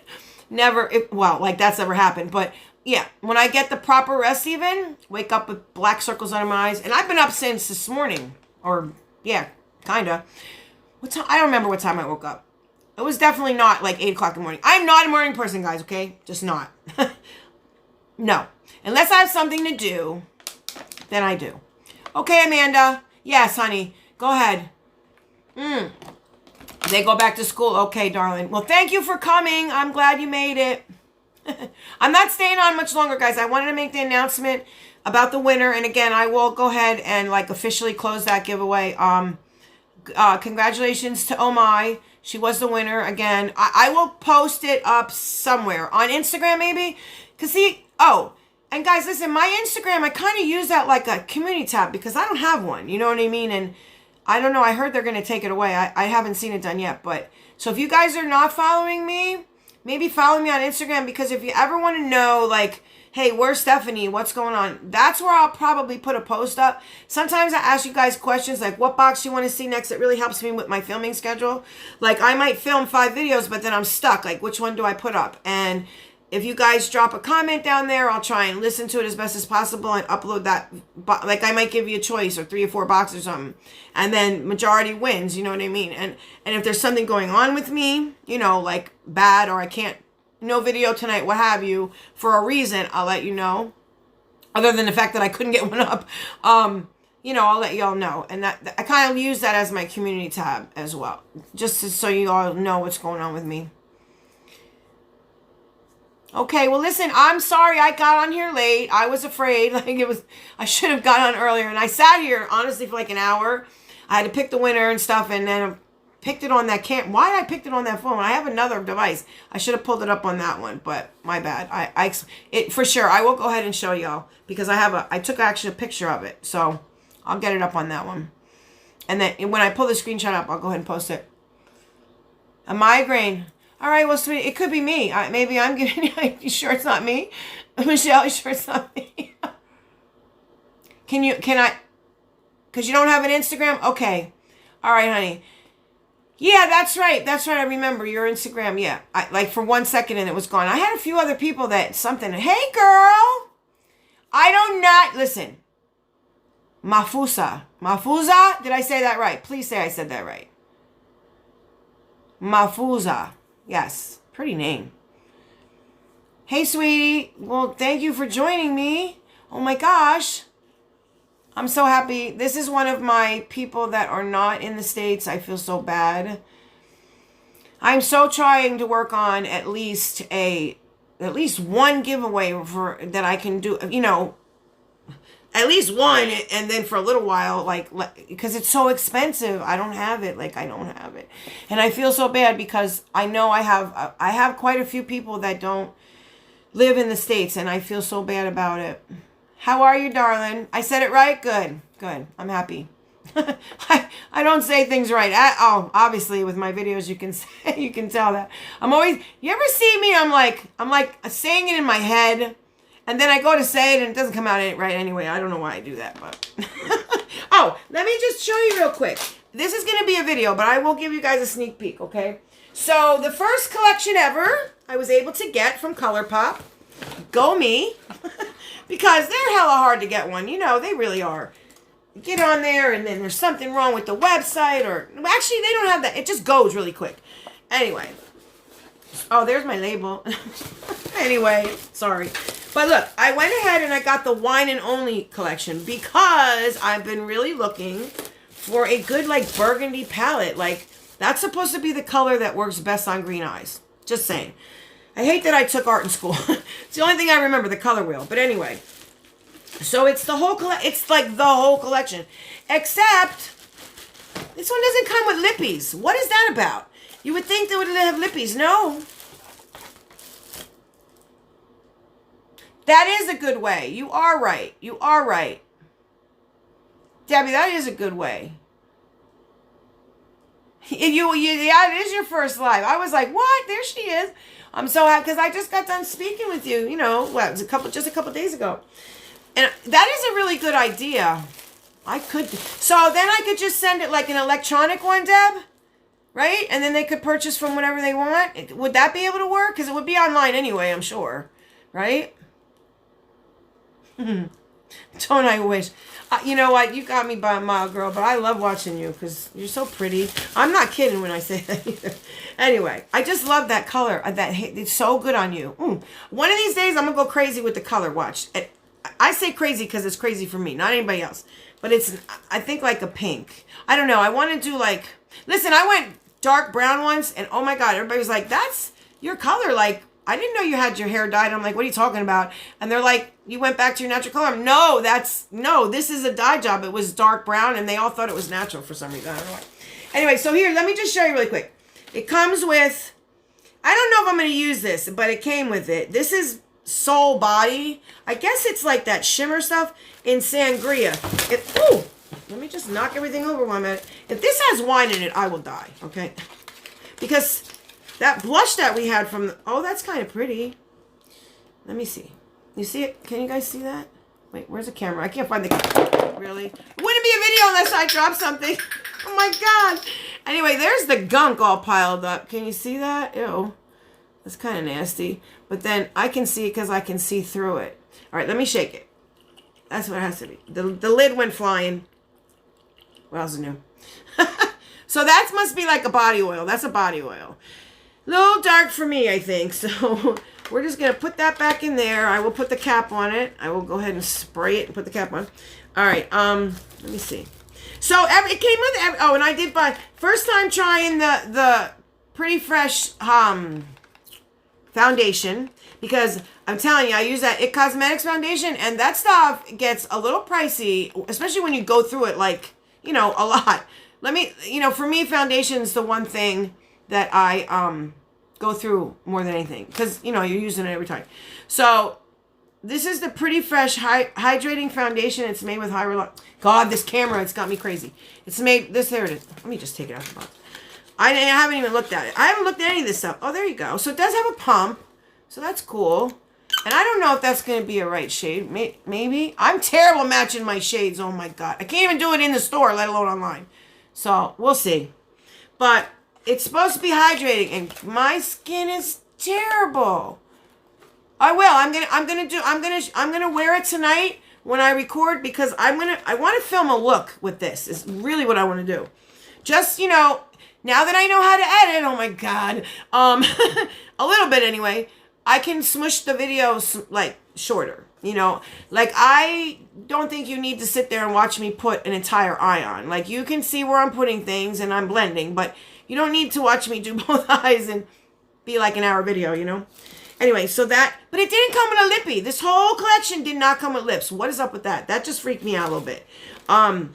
Never, well, like that's never happened. But yeah, when I get the proper rest even, wake up with black circles under my eyes. And I've been up since this morning. Or, yeah, kind of. What time? I don't remember what time I woke up. It was definitely not like 8 o'clock in the morning. I'm not a morning person, guys, okay? Just not. No. Unless I have something to do, then I do. Okay, Amanda. Yes, honey. Go ahead. They go back to school. Okay, darling. Well, thank you for coming. I'm glad you made it. I'm not staying on much longer, guys. I wanted to make the announcement about the winner. And again, I will go ahead and like officially close that giveaway. Congratulations to Oh My. She was the winner. Again, I will post it up somewhere. On Instagram, maybe. Because see, and guys, listen, my Instagram, I kind of use that like a community tab because I don't have one. You know what I mean? And I don't know. I heard they're going to take it away. I haven't seen it done yet. But so if you guys are not following me, maybe follow me on Instagram because if you ever want to know, like, hey, where's Stephanie? What's going on? That's where I'll probably put a post up. Sometimes I ask you guys questions like what box you want to see next. It really helps me with my filming schedule. Like I might film 5 videos, but then I'm stuck. Like which one do I put up? And if you guys drop a comment down there, I'll try and listen to it as best as possible and upload that. Like I might give you a choice or 3 or 4 boxes or something. And then majority wins, you know what I mean? And if there's something going on with me, you know, like bad or I can't, no video tonight, what have you, for a reason, I'll let you know. Other than the fact that I couldn't get one up, you know, I'll let y'all know. And that I kind of use that as my community tab as well. Just so you all know what's going on with me. Okay, well, listen, I'm sorry I got on here late. I was afraid. I should have got on earlier. And I sat here, honestly, for like an hour. I had to pick the winner and stuff. And then I picked it on that why did I pick it on that phone? I have another device. I should have pulled it up on that one. But my bad. For sure, I will go ahead and show y'all. Because I took actually a picture of it. So I'll get it up on that one. And then when I pull the screenshot up, I'll go ahead and post it. A migraine. All right, well, sweetie, it could be me. Maybe I'm giving you sure it's not me? Michelle, you sure it's not me? Can I, because you don't have an Instagram? Okay. All right, honey. Yeah, that's right. That's right. I remember your Instagram. Yeah. Like for 1 second and it was gone. I had a few other people that hey, girl. I don't not, listen. Mafusa. Mafusa? Did I say that right? Please say I said that right. Mafusa. Yes, pretty name. Hey, sweetie. Well, thank you for joining me. Oh, my gosh. I'm so happy. This is one of my people that are not in the States. I feel so bad. I'm so trying to work on at least one giveaway that I can do, you know, at least one, and then for a little while, like because it's so expensive, I don't have it. I don't have it, and I feel so bad because I know I have quite a few people that don't live in the States, and I feel so bad about it. How are you, darling? I said it right. Good. I'm happy. I don't say things right. Obviously with my videos you can tell that I'm always. You ever see me? I'm like saying it in my head. And then I go to say it and it doesn't come out right anyway. I don't know why I do that, but. Oh, let me just show you real quick. This is going to be a video, but I will give you guys a sneak peek, okay? So the first collection ever I was able to get from ColourPop. Go me. Because they're hella hard to get one. You know, they really are. You get on there and then there's something wrong with the website or. Actually, they don't have that. It just goes really quick. Anyway. Oh, there's my label. Anyway, sorry. But look, I went ahead and I got the wine and only collection because I've been really looking for a good like burgundy palette. Like that's supposed to be the color that works best on green eyes. Just saying. I hate that I took art in school. It's the only thing I remember, the color wheel. But anyway, so it's the whole it's like the whole collection. Except this one doesn't come with lippies. What is that about? You would think they would have lippies. No. That is a good way. You are right. You are right. Debbie, that is a good way. Yeah, it is your first live. I was like, what? There she is. I'm so happy because I just got done speaking with you, you know, what, it was just a couple days ago. And that is a really good idea. So then I could just send it like an electronic one, Deb, right? And then they could purchase from whatever they want. Would that be able to work? Because it would be online anyway, I'm sure, right? Don't I wish. You know what? You got me by a mile, girl, but I love watching you because you're so pretty. I'm not kidding when I say that either. Anyway, I just love that color. It's so good on you. One of these days, I'm going to go crazy with the color. Watch. I say crazy because it's crazy for me, not anybody else. But it's, I think, like a pink. I don't know. I want to do like, listen, I went dark brown once, and oh my God, everybody was like, that's your color. Like, I didn't know you had your hair dyed. I'm like, what are you talking about? And they're like, you went back to your natural color. No, this is a dye job. It was dark brown, and they all thought it was natural for some reason. I don't know why. Anyway, so here, let me just show you really quick. It comes with, I don't know if I'm going to use this, but it came with it. This is Soul Body. I guess it's like that shimmer stuff in Sangria. Let me just knock everything over one minute. If this has wine in it, I will die, okay? Because that blush that we had from, oh, that's kind of pretty. Let me see. You see it? Can you guys see that? Wait, where's the camera? I can't find the camera. Really? It wouldn't be a video unless I dropped something. Oh my God. Anyway, there's the gunk all piled up. Can you see that? Ew. That's kind of nasty. But then I can see it because I can see through it. All right, let me shake it. That's what it has to be. The lid went flying. What else is new? So that must be like a body oil. That's a body oil. A little dark for me, I think. So we're just going to put that back in there. I will put the cap on it. I will go ahead and spray it and put the cap on. All right. Let me see. So it came with, and I did buy, first time trying the Pretty Fresh foundation, because I'm telling you, I use that It Cosmetics foundation, and that stuff gets a little pricey, especially when you go through it, like, you know, a lot. For me, foundation's the one thing that I go through more than anything, because, you know, you're using it every time. So this is the Pretty Fresh Hydrating Foundation. It's made with hyaluronic. God, this camera, it's got me crazy. It's made, there it is. Let me just take it out of the box. I haven't even looked at it. I haven't looked at any of this stuff. Oh, there you go. So it does have a pump. So that's cool. And I don't know if that's going to be a right shade. Maybe. I'm terrible matching my shades. Oh, my God. I can't even do it in the store, let alone online. So we'll see. But it's supposed to be hydrating, and my skin is terrible. I will. I'm gonna wear it tonight when I record, because I want to film a look with this. Is really what I want to do. Just, you know, now that I know how to edit, oh my God, a little bit anyway, I can smush the videos like shorter. You know, like I don't think you need to sit there and watch me put an entire eye on. Like you can see where I'm putting things and I'm blending, but you don't need to watch me do both eyes and be like an hour video, you know? Anyway, so that, but it didn't come with a lippy. This whole collection did not come with lips. What is up with that? That just freaked me out a little bit. And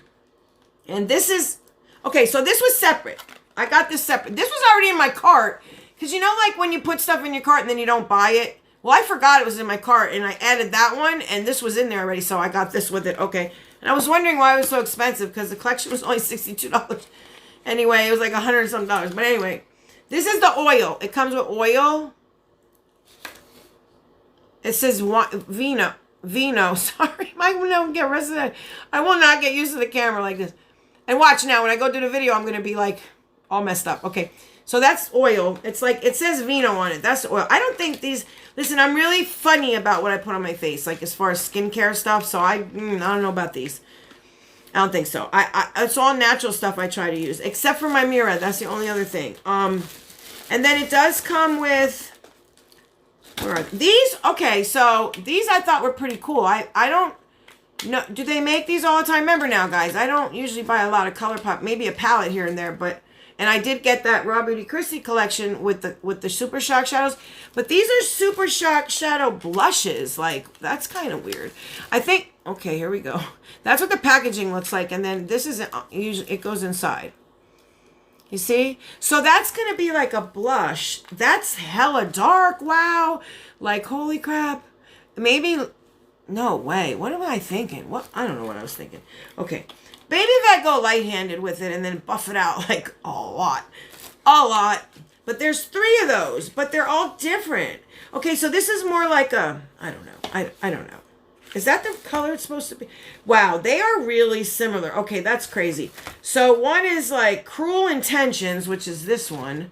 this is, okay, so this was separate. I got this separate. This was already in my cart. Because you know, like when you put stuff in your cart and then you don't buy it? Well, I forgot it was in my cart, and I added that one, and this was in there already, so I got this with it. Okay. And I was wondering why it was so expensive, because the collection was only $62. Anyway, it was like $100 some. But anyway, this is the oil. It comes with oil. It says Vino. Sorry, I will not get rest of that. I will not get used to the camera like this. And watch now, when I go do the video, I'm going to be like all messed up. Okay. So that's oil. It's like, it says Vino on it. That's oil. I don't think these, listen, I'm really funny about what I put on my face, like as far as skincare stuff. So I don't know about these. I don't think so. It's all natural stuff I try to use, except for my mirror. That's the only other thing. And then it does come with Where are these? Okay, so these I thought were pretty cool. I don't know. Do they make these all the time? Remember now, guys, I don't usually buy a lot of ColourPop. Maybe a palette here and there, but... And I did get that Raw Beauty Christie collection with the Super Shock shadows. But these are Super Shock shadow blushes. Like, that's kind of weird. I think... Okay, here we go. That's what the packaging looks like. And then this is... Usually, it goes inside. You see? So that's going to be like a blush. That's hella dark. Wow. Like, holy crap. Maybe... No way. What am I thinking? What? I don't know what I was thinking. Okay. Maybe if I go light-handed with it and then buff it out like a lot. A lot. But there's 3 of those. But they're all different. Okay, so this is more like a... I don't know. I don't know. Is that the color it's supposed to be? Wow, they are really similar. Okay, that's crazy. So one is like Cruel Intentions, which is this one.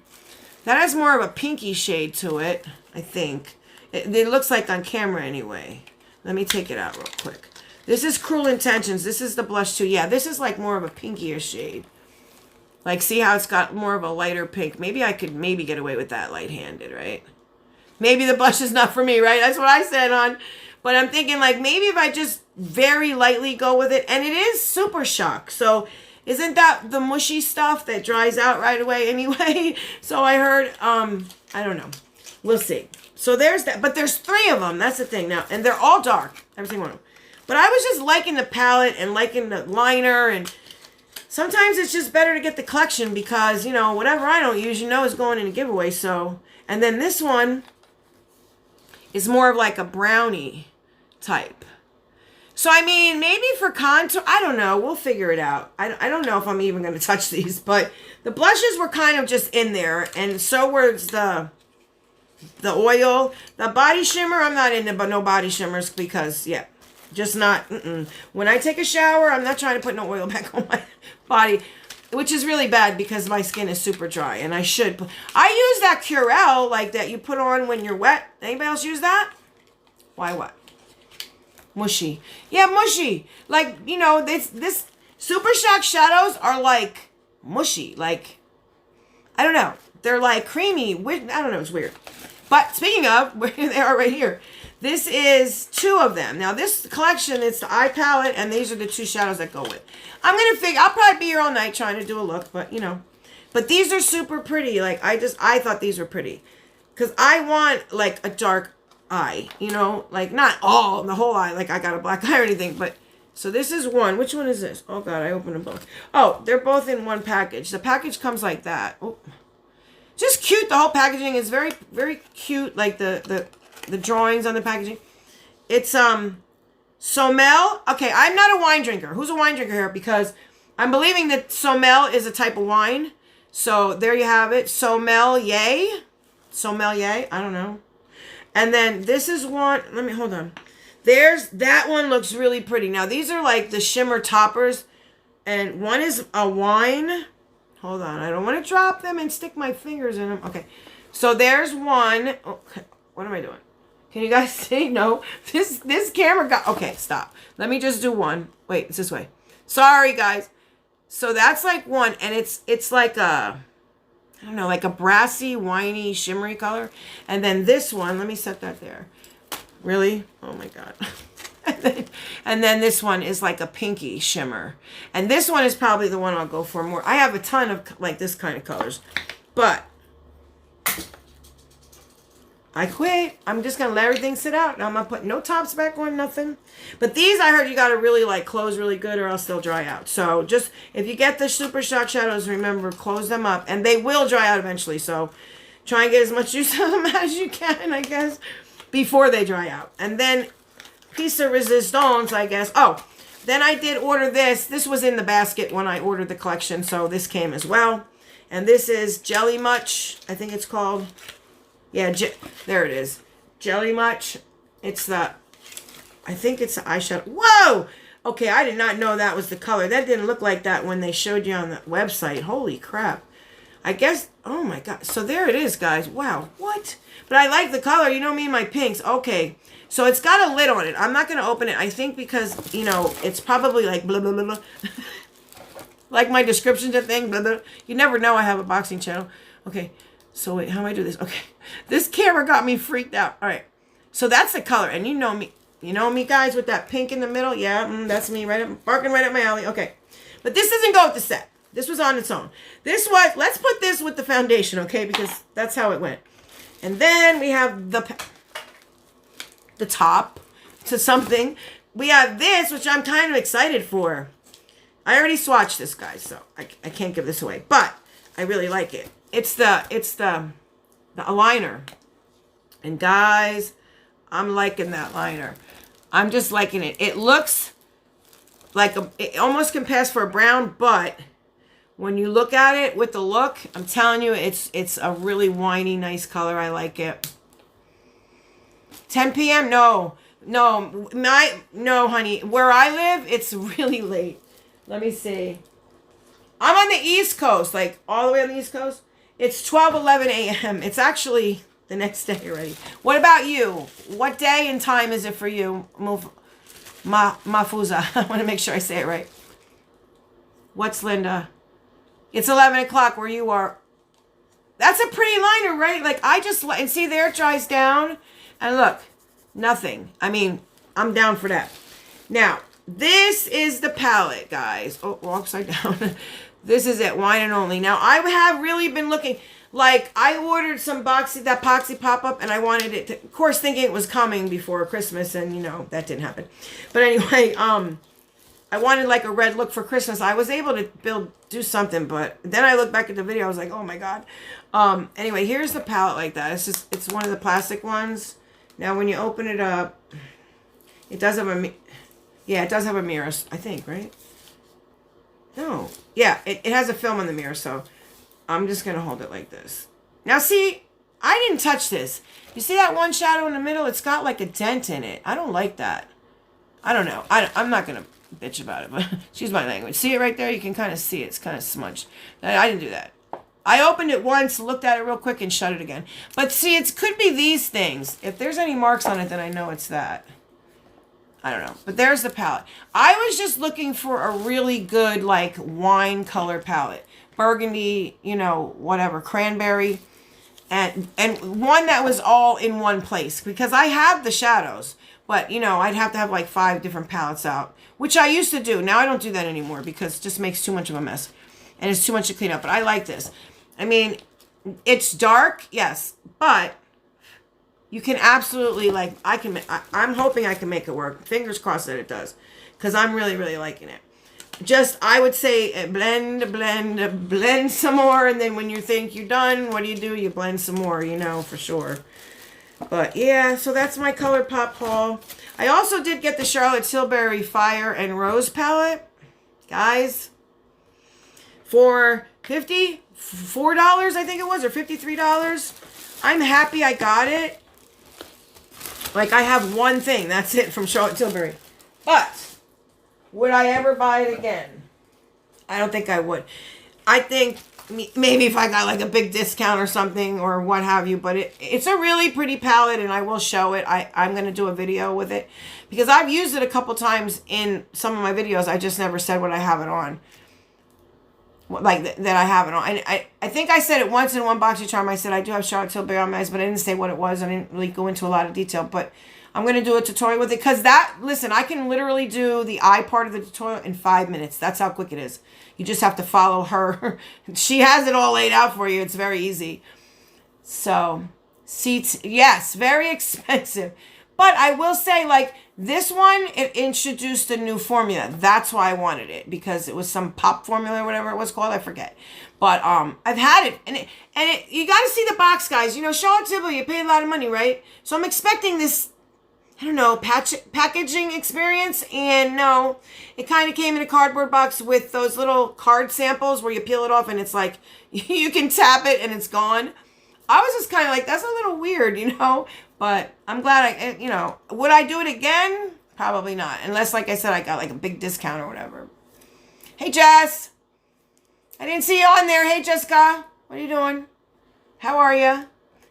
That has more of a pinky shade to it, I think. It looks like on camera anyway. Let me take it out real quick. This is Cruel Intentions. This is the blush too. Yeah, this is like more of a pinkier shade. Like, see how it's got more of a lighter pink? Maybe I could get away with that light-handed, right? Maybe the blush is not for me, right? That's what I said on. But I'm thinking, like, maybe if I just very lightly go with it. And it is Super Shock. So, isn't that the mushy stuff that dries out right away anyway? So, I heard, I don't know. We'll see. So, there's that. But there's 3 of them. That's the thing now. And they're all dark. Every single one of them. But I was just liking the palette and liking the liner. And sometimes it's just better to get the collection because, you know, whatever I don't use, you know, is going in a giveaway. So, and then this one is more of like a brownie type. So, I mean, maybe for contour, I don't know. We'll figure it out. I don't know if I'm even going to touch these. But the blushes were kind of just in there. And so was the oil. The body shimmer, I'm not into but no body shimmers because, yeah. Just not, When I take a shower, I'm not trying to put no oil back on my body, which is really bad because my skin is super dry, and I should. I use that Curel, like that you put on when you're wet. Anybody else use that? Why what? Mushy. Yeah, mushy. Like, you know, this Super Shock shadows are like mushy. Like, I don't know. They're like creamy. I don't know. It's weird. But speaking of, they are right here. This is 2 of them. Now, this collection, it's the eye palette, and these are the 2 shadows that go with. I'm going to figure, I'll probably be here all night trying to do a look, but, you know. But these are super pretty. Like, I thought these were pretty. Because I want, like, a dark eye, you know. Like, not all, the whole eye, like I got a black eye or anything, but. So this is one. Which one is this? Oh, God, I opened them both. Oh, they're both in one package. The package comes like that. Oh. Just cute. The whole packaging is very, very cute. Like, the drawings on the packaging. It's Sommel. Okay, I'm not a wine drinker. Who's a wine drinker here? Because I'm believing that Sommel is a type of wine. So there you have it. Sommelier. Sommelier. I don't know. And then this is one. Let me hold on. There's that one looks really pretty. Now these are like the shimmer toppers. And one is a wine. Hold on. I don't want to drop them and stick my fingers in them. Okay. So there's one. Okay. What am I doing? Can you guys see? No. This camera got... Okay, stop. Let me just do one. Wait, it's this way. Sorry, guys. So that's like one. And it's like a... I don't know, like a brassy, winey, shimmery color. And then this one, let me set that there. Really? Oh my God. and then this one is like a pinky shimmer. And this one is probably the one I'll go for more. I have a ton of like this kind of colors. But I quit. I'm just going to let everything sit out. Now I'm not putting no tops back on, nothing. But these, I heard you got to really like close really good or else they'll dry out. So just, if you get the Super Shock shadows, remember, close them up. And they will dry out eventually. So try and get as much use of them as you can, I guess, before they dry out. And then piece of resistance, I guess. Oh, then I did order this. This was in the basket when I ordered the collection. So this came as well. And this is Jelly Much, I think it's called. Yeah, there it is. Jelly Much. It's the, I think it's the eyeshadow. Whoa! Okay, I did not know that was the color. That didn't look like that when they showed you on the website. Holy crap. I guess, oh my God. So there it is, guys. Wow, what? But I like the color. You know me and my pinks. Okay, so it's got a lid on it. I'm not going to open it. I think because, you know, it's probably like blah, blah, blah, blah. Like my description to thing, blah, blah. You never know I have a boxing channel. Okay. So wait, how do I do this? Okay. This camera got me freaked out. All right. So that's the color. And you know me. You know me, guys, with that pink in the middle? Yeah, that's me, barking right up my alley. Okay. But this doesn't go with the set. This was on its own. This was, let's put this with the foundation, okay? Because that's how it went. And then we have the top to something. We have this, which I'm kind of excited for. I already swatched this, guys, so I can't give this away. But I really like it. It's the liner. And guys, I'm liking that liner. I'm just liking it. It looks like it almost can pass for a brown, but when you look at it with the look, I'm telling you, it's a really winey, nice color. I like it. 10 p.m. No, honey. Where I live, it's really late. Let me see. I'm on the East Coast, like all the way on the East Coast. It's 12:11 a.m. It's actually the next day already. What about you? What day and time is it for you? Mafuza. I want to make sure I say it right. What's Linda? It's 11 o'clock where you are. That's a pretty liner, right? Like I just, and see there it dries down. And look, nothing. I mean, I'm down for that. Now, this is the palette, guys. Oh, upside down. This is it, wine and only. Now, I have really been looking, like, I ordered some that Poxy pop-up, and I wanted it to, of course, thinking it was coming before Christmas, and, you know, that didn't happen. But anyway, I wanted, like, a red look for Christmas. I was able to do something, but then I looked back at the video, I was like, oh, my God. Anyway, here's the palette like that. It's one of the plastic ones. Now, when you open it up, it does have it does have a mirror, I think, right? No. Yeah, it has a film on the mirror, so I'm just going to hold it like this. Now, see, I didn't touch this. You see that one shadow in the middle? It's got like a dent in it. I don't like that. I don't know. I'm not going to bitch about it, but excuse my language. See it right there? You can kind of see it. It's kind of smudged. I didn't do that. I opened it once, looked at it real quick, and shut it again. But see, it could be these things. If there's any marks on it, then I know it's that. I don't know. But there's the palette. I was just looking for a really good, like, wine color palette. Burgundy, you know, whatever, cranberry. And one that was all in one place. Because I have the shadows. But, you know, I'd have to have, like, 5 different palettes out. Which I used to do. Now I don't do that anymore because it just makes too much of a mess. And it's too much to clean up. But I like this. I mean, it's dark, yes. But you can absolutely, like, I'm hoping I can make it work. Fingers crossed that it does. Because I'm really, really liking it. Just, I would say, blend some more. And then when you think you're done, what do? You blend some more, you know, for sure. But, yeah, so that's my ColourPop haul. I also did get the Charlotte Tilbury Fire and Rose palette. Guys, for $54, I think it was, or $53. I'm happy I got it. Like, I have one thing. That's it from Charlotte Tilbury. But would I ever buy it again? I don't think I would. I think maybe if I got, like, a big discount or something or what have you. But it's a really pretty palette, and I will show it. I'm going to do a video with it. Because I've used it a couple times in some of my videos. I just never said what I have it on. Like, that I have it on. And I think I said it once in one boxy charm. I said I do have Charlotte Tilbury on my eyes, but I didn't say what it was. I didn't really go into a lot of detail. But I'm going to do a tutorial with it. Because listen, I can literally do the eye part of the tutorial in 5 minutes. That's how quick it is. You just have to follow her. She has it all laid out for you. It's very easy. So, seats, yes, very expensive. But I will say, like, this one, it introduced a new formula. That's why I wanted it. Because it was some pop formula or whatever it was called. I forget. But I've had it. And you got to see the box, guys. You know, Charlotte Tilbury, you paid a lot of money, right? So I'm expecting this, I don't know, packaging experience. And no, it kind of came in a cardboard box with those little card samples where you peel it off and it's like, you can tap it and it's gone. I was just kind of like, that's a little weird, you know? But I'm glad you know, would I do it again? Probably not. Unless, like I said, I got like a big discount or whatever. Hey, Jess. I didn't see you on there. Hey, Jessica. What are you doing? How are you?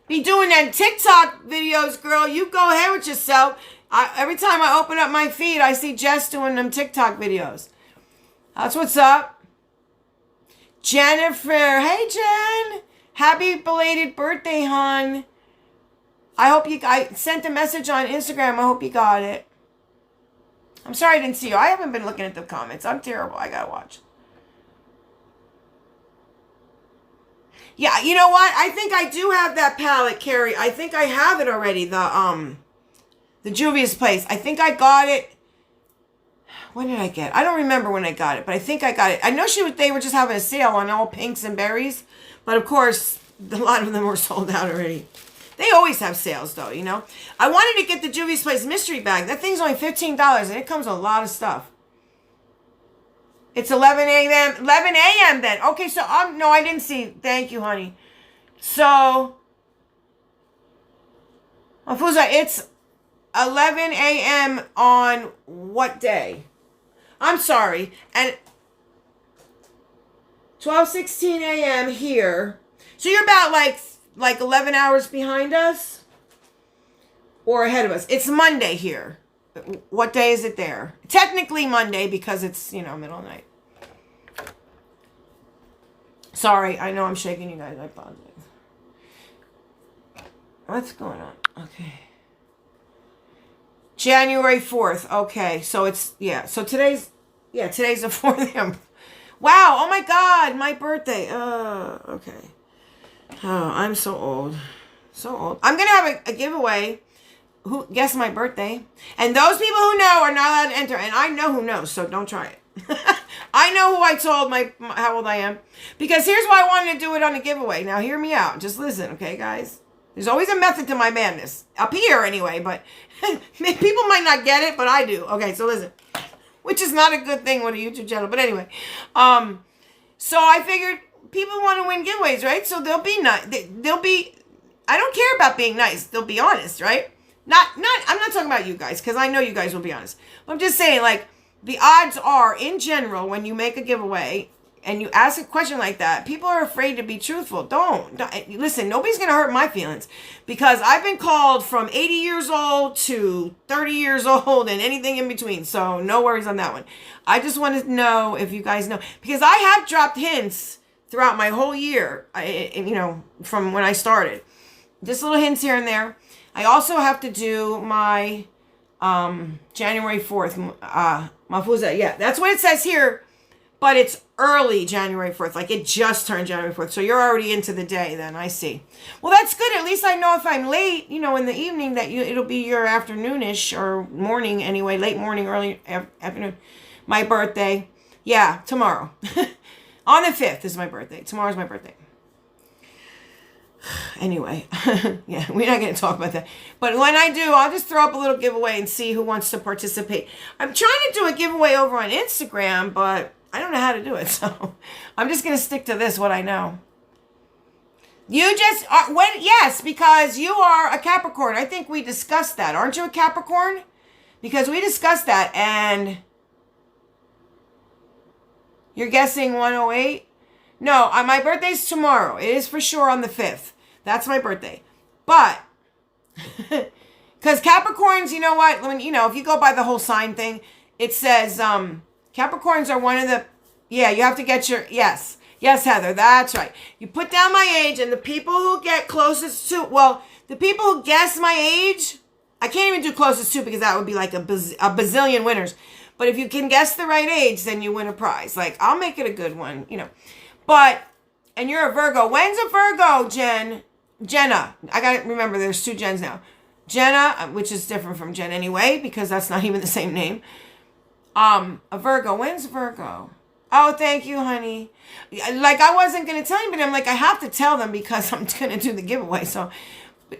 Be doing them TikTok videos, girl. You go ahead with yourself. Every time I open up my feed, I see Jess doing them TikTok videos. That's what's up. Jennifer. Hey, Jen. Happy belated birthday, hon. I sent a message on Instagram. I hope you got it. I'm sorry I didn't see you. I haven't been looking at the comments. I'm terrible. I gotta watch. Yeah, you know what? I think I do have that palette, Carrie. I think I have it already. The Juvia's Place. I think I got it. When did I get it? I don't remember when I got it, but I think I got it. I know they were just having a sale on all pinks and berries, but of course, a lot of them were sold out already. They always have sales, though, you know. I wanted to get the Juvia's Place mystery bag. That thing's only $15, and it comes with a lot of stuff. It's 11 a.m. 11 a.m. then. Okay, so no, I didn't see. Thank you, honey. So, Mafusa, it's 11 a.m. on what day? I'm sorry. And 12:16 a.m. here. So you're about like 11 hours behind us or ahead of us. It's Monday here. What day is it there? Technically Monday because it's, you know, middle of the night. Sorry, I know I'm shaking you guys. I apologize. What's going on? Okay. January 4th. Okay, so it's, yeah. So today's the 4th. Wow, oh my God, my birthday. Okay. Oh, I'm so old. So old. I'm going to have a giveaway. Who guess my birthday? And those people who know are not allowed to enter. And I know who knows, so don't try it. I know who I told how old I am. Because here's why I wanted to do it on a giveaway. Now, hear me out. Just listen, okay, guys? There's always a method to my madness. Up here, anyway. But people might not get it, but I do. Okay, so listen. Which is not a good thing with a YouTube channel. But anyway. So I figured people want to win giveaways, right? So they'll be nice. They'll be... I don't care about being nice. They'll be honest, right? I'm not talking about you guys, because I know you guys will be honest. I'm just saying, like, the odds are, in general, when you make a giveaway and you ask a question like that, people are afraid to be truthful. Don't. Listen, nobody's going to hurt my feelings, because I've been called from 80 years old to 30 years old and anything in between. So no worries on that one. I just wanted to know if you guys know, because I have dropped hints throughout my whole year, you know, from when I started. Just little hints here and there. I also have to do my January 4th, Mafusa. Yeah, that's what it says here, but it's early January 4th. Like, it just turned January 4th, so you're already into the day then, I see. Well, that's good. At least I know if I'm late, you know, in the evening, that it'll be your afternoonish or morning anyway, late morning, early afternoon. My birthday. Yeah, tomorrow. On the 5th is my birthday. Tomorrow's my birthday. Anyway, yeah, we're not going to talk about that. But when I do, I'll just throw up a little giveaway and see who wants to participate. I'm trying to do a giveaway over on Instagram, but I don't know how to do it. So I'm just going to stick to this, what I know. You just, yes, because you are a Capricorn. I think we discussed that. Aren't you a Capricorn? Because we discussed that, and you're guessing 108? No, my birthday's tomorrow. It is for sure on the 5th. That's my birthday. But, because Capricorns, you know what? When, you know, if you go by the whole sign thing, it says Capricorns are one of the, yeah, you have to get your, yes, Heather, that's right. You put down my age, and the people who get closest to, well, the people who guess my age, I can't even do closest to, because that would be like a bazillion winners. But if you can guess the right age, then you win a prize. Like, I'll make it a good one, you know. But, and you're a Virgo. When's a Virgo, Jenna? I got to remember, there's 2 Jens now. Jenna, which is different from Jen anyway, because that's not even the same name. A Virgo. When's Virgo? Oh, thank you, honey. Like, I wasn't going to tell you, but I'm like, I have to tell them because I'm going to do the giveaway. So,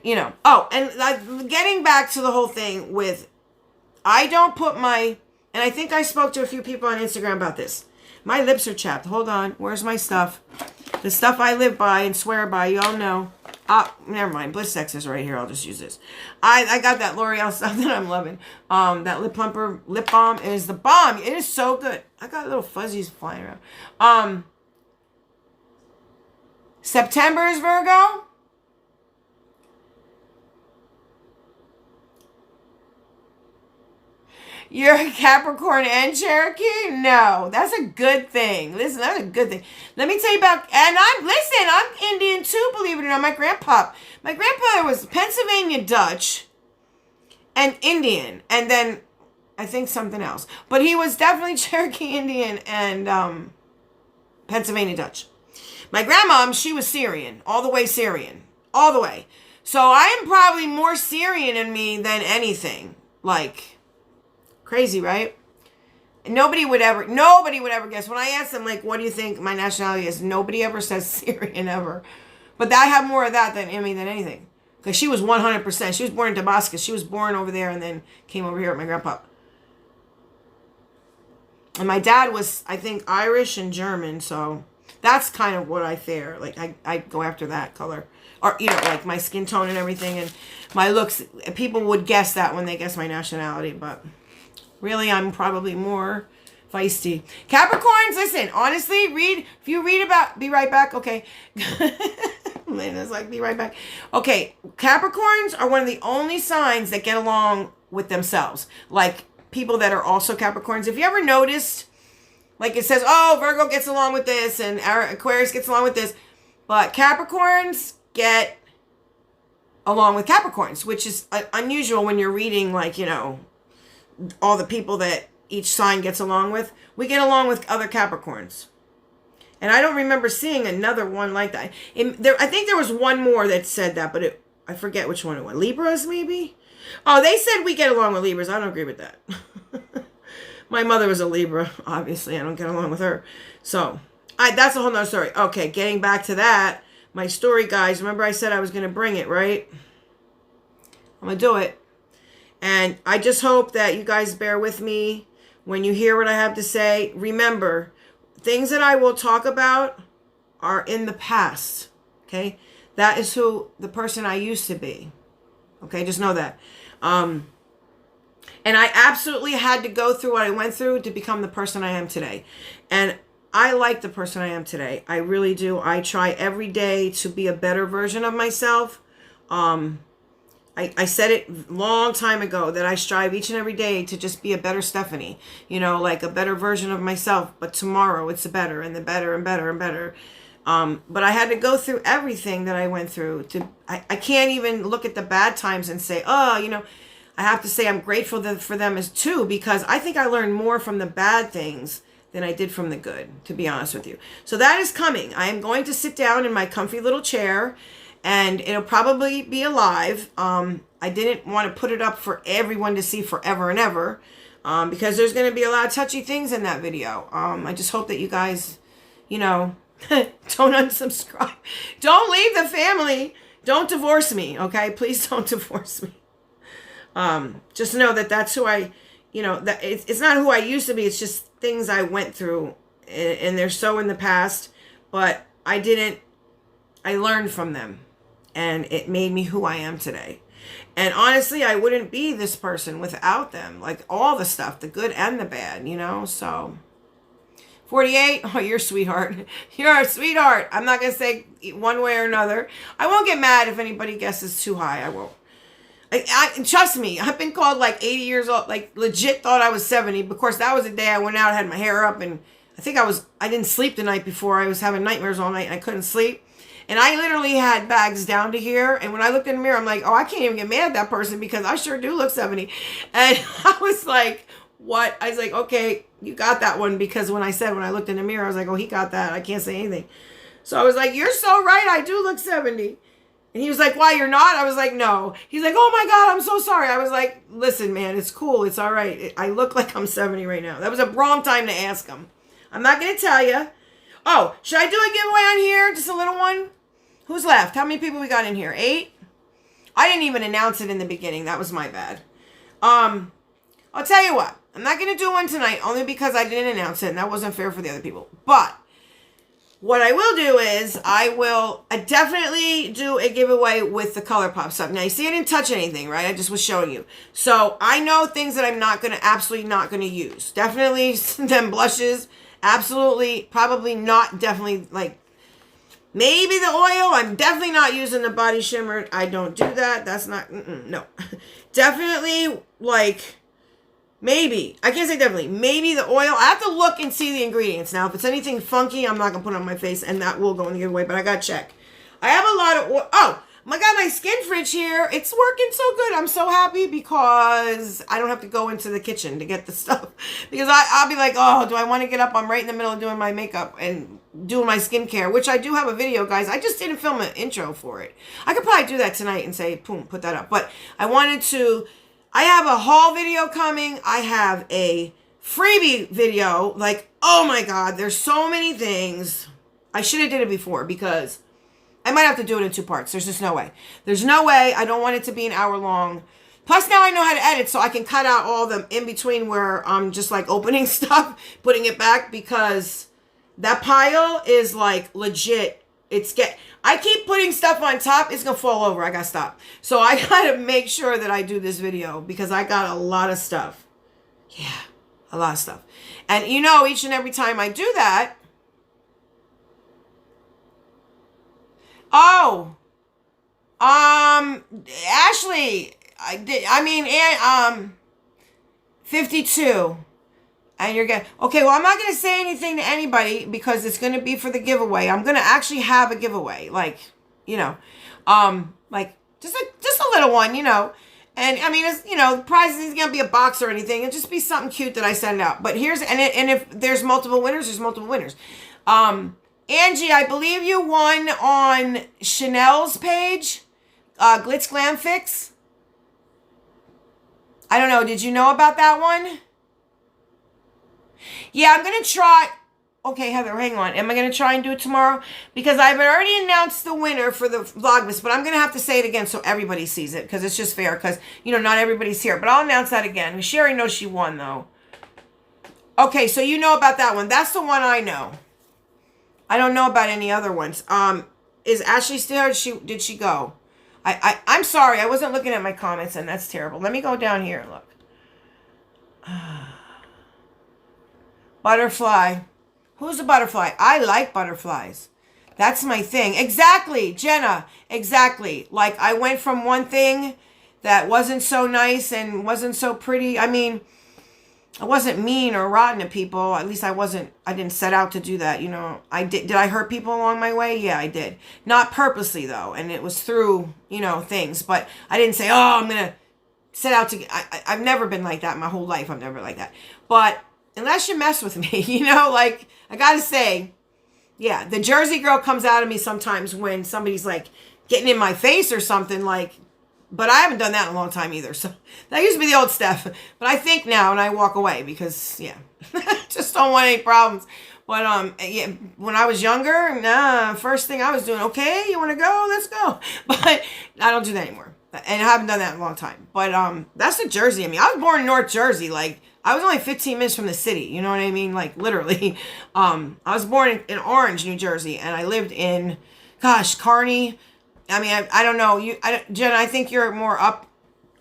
you know. Oh, and getting back to the whole thing with, I don't put my, and I think I spoke to a few people on Instagram about this. My lips are chapped. Hold on. Where's my stuff? The stuff I live by and swear by. You all know. Never mind. Bliss Sex is right here. I'll just use this. I got that L'Oreal stuff that I'm loving. That lip plumper lip balm is the bomb. It is so good. I got little fuzzies flying around. September is Virgo. You're a Capricorn and Cherokee? No, that's a good thing. Listen, that's a good thing. Let me tell you about, and I'm Indian too, believe it or not. My grandfather was Pennsylvania Dutch and Indian, and then I think something else. But he was definitely Cherokee Indian and Pennsylvania Dutch. My grandma, she was Syrian, all the way Syrian, all the way. So I am probably more Syrian in me than anything. Like, crazy, right? Nobody would ever guess. When I ask them, like, what do you think my nationality is? Nobody ever says Syrian ever. But I have more of that than anything. Because she was 100%. She was born in Damascus. She was born over there and then came over here with my grandpa. And my dad was, I think, Irish and German, so that's kind of what I fare. Like, I go after that color. Or, like my skin tone and everything and my looks. People would guess that when they guess my nationality, but really I'm probably more feisty. Capricorns, listen, honestly, if you read about, be right back, okay. Lena's like, be right back. Okay, Capricorns are one of the only signs that get along with themselves. Like, people that are also Capricorns. If you ever noticed, like it says, oh, Virgo gets along with this and Aquarius gets along with this, but Capricorns get along with Capricorns, which is unusual when you're reading, like, all the people that each sign gets along with. We get along with other Capricorns. And I don't remember seeing another one like that. I think there was one more that said that, but I forget which one it was. Libras, maybe? Oh, they said we get along with Libras. I don't agree with that. My mother was a Libra. Obviously, I don't get along with her. So, that's a whole nother story. Okay, getting back to that. My story, guys. Remember I said I was going to bring it, right? I'm going to do it. And I just hope that you guys bear with me when you hear what I have to say. Remember, things that I will talk about are in the past. Okay? That is the person I used to be. Okay? Just know that. And I absolutely had to go through what I went through to become the person I am today. And I like the person I am today. I really do. I try every day to be a better version of myself. I said it long time ago that I strive each and every day to just be a better Stephanie. Like a better version of myself. But tomorrow it's better and the better and better and better. But I had to go through everything that I went through. I can't even look at the bad times and say, oh, I have to say I'm grateful for them as too. Because I think I learned more from the bad things than I did from the good, to be honest with you. So that is coming. I am going to sit down in my comfy little chair, and it'll probably be live. I didn't want to put it up for everyone to see forever and ever, because there's going to be a lot of touchy things in that video. I just hope that you guys, don't unsubscribe. Don't leave the family. Don't divorce me, okay? Please don't divorce me. Just know that that's who that it's not who I used to be. It's just things I went through, and they're so in the past, but I learned from them, and it made me who I am today. And honestly, I wouldn't be this person without them. Like, all the stuff, the good and the bad, so 48. Oh, you're a sweetheart. You're a sweetheart. I'm not going to say one way or another. I won't get mad if anybody guesses too high. I won't. I trust me, I've been called like 80 years old, like legit thought I was 70. Of course, that was the day I went out, had my hair up, and I didn't sleep the night before. I was having nightmares all night and I couldn't sleep. And I literally had bags down to here. And when I looked in the mirror, I'm like, oh, I can't even get mad at that person because I sure do look 70. And I was like, what? I was like, okay, you got that one. Because when I looked in the mirror, I was like, oh, he got that. I can't say anything. So I was like, you're so right. I do look 70. And he was like, why, you're not? I was like, no. He's like, oh my God, I'm so sorry. I was like, listen, man, it's cool. It's all right. I look like I'm 70 right now. That was a wrong time to ask him. I'm not going to tell you. Oh, should I do a giveaway on here? Just a little one? Who's left? How many people we got in here? 8? I didn't even announce it in the beginning. That was my bad. I'll tell you what. I'm not going to do one tonight only because I didn't announce it and that wasn't fair for the other people. But what I will do is I definitely do a giveaway with the ColourPop stuff. Now, you see I didn't touch anything, right? I just was showing you. So I know things that I'm absolutely not going to use. Definitely them blushes. Absolutely, probably not, definitely, like, maybe the oil. I'm definitely not using the body shimmer. I don't do that. That's not, no. Definitely, like, Maybe. I can't say definitely. Maybe the oil. I have to look and see the ingredients. Now, if it's anything funky, I'm not going to put it on my face, and that will go in the giveaway, but I got to check. I have a lot of oil. Oh, my God, my skin fridge here. It's working so good. I'm so happy because I don't have to go into the kitchen to get the stuff. Because I'll be like, oh, do I want to get up? I'm right in the middle of doing my makeup and doing my skincare, which I do have a video, guys. I just didn't film an intro for it. I could probably do that tonight and say, boom, put that up. But I wanted to... I have a haul video coming. I have a freebie video. Like, oh my God, there's so many things. I should have did it before because I might have to do it in 2 parts. There's just no way. There's no way. I don't want it to be an hour long. Plus now I know how to edit, so I can cut out all the in between where I'm just like opening stuff, putting it back, because that pile is like legit. I keep putting stuff on top. It's going to fall over. I got to stop. So I got to make sure that I do this video because I got a lot of stuff. Yeah, a lot of stuff. And you know, each and every time I do that. Oh, Ashley, 52. And you're going to, okay, well, I'm not going to say anything to anybody because it's going to be for the giveaway. I'm going to actually have a giveaway, like, you know, like just a little one, you know. And I mean, it's, you know, the prize isn't going to be a box or anything. It'll just be something cute that I send out. But here's, and if there's multiple winners, there's multiple winners. Angie, I believe you won on Chanel's page, Glitz Glam Fix. I don't know. Did you know about that one? Yeah, I'm going to try. Okay, Heather, hang on. Am I going to try and do it tomorrow? Because I've already announced the winner for the Vlogmas, but I'm going to have to say it again so everybody sees it, because it's just fair, because, you know, not everybody's here. But I'll announce that again. Sherry knows she won, though. Okay, so you know about that one. That's the one I know. I don't know about any other ones. Is Ashley still here? Did she go? I'm sorry. I wasn't looking at my comments, and that's terrible. Let me go down here and look. Butterfly. Who's a butterfly? I like butterflies. That's my thing. Exactly, Jenna. Exactly. Like, I went from one thing that wasn't so nice and wasn't so pretty. I mean, I wasn't mean or rotten to people. At least I didn't set out to do that, you know. Did I hurt people along my way? Yeah, I did. Not purposely, though. And it was through, you know, things. But I didn't say, oh, I'm going to set out to... I've never been like that my whole life. I'm never like that. But... unless you mess with me, you know, like, I gotta say, yeah, the Jersey girl comes out of me sometimes when somebody's, like, getting in my face or something, like, but I haven't done that in a long time either, so that used to be the old Steph, but I think now, and I walk away, because, yeah, just don't want any problems, but, yeah, when I was younger, first thing I was doing, okay, you want to go? Let's go, but I don't do that anymore, and I haven't done that in a long time, but, that's the Jersey, I mean, I was born in North Jersey, like, I was only 15 minutes from the city. You know what I mean? Like, literally. I was born in Orange, New Jersey. And I lived in, gosh, Kearney. I mean, I don't know. Jen, I think you're more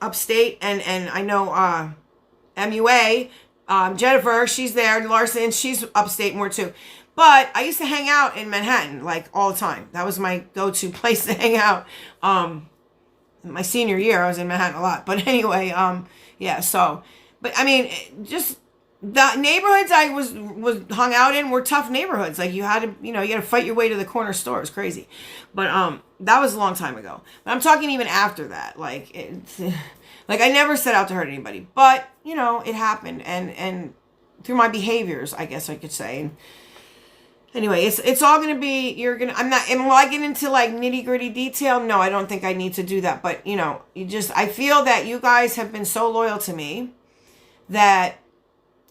upstate. And I know MUA. Jennifer, she's there. Larson, she's upstate more too. But I used to hang out in Manhattan, like, all the time. That was my go-to place to hang out. My senior year, I was in Manhattan a lot. But anyway, yeah, so... But I mean, just the neighborhoods I was hung out in were tough neighborhoods. Like, you had to, you know, you had to fight your way to the corner store. It was crazy. But that was a long time ago. But I'm talking even after that. Like, like, I never set out to hurt anybody. But, you know, it happened, and through my behaviors, I guess I could say. And anyway, it's all gonna be, and will I get into like nitty gritty detail? No, I don't think I need to do that. But, you know, I feel that you guys have been so loyal to me. That,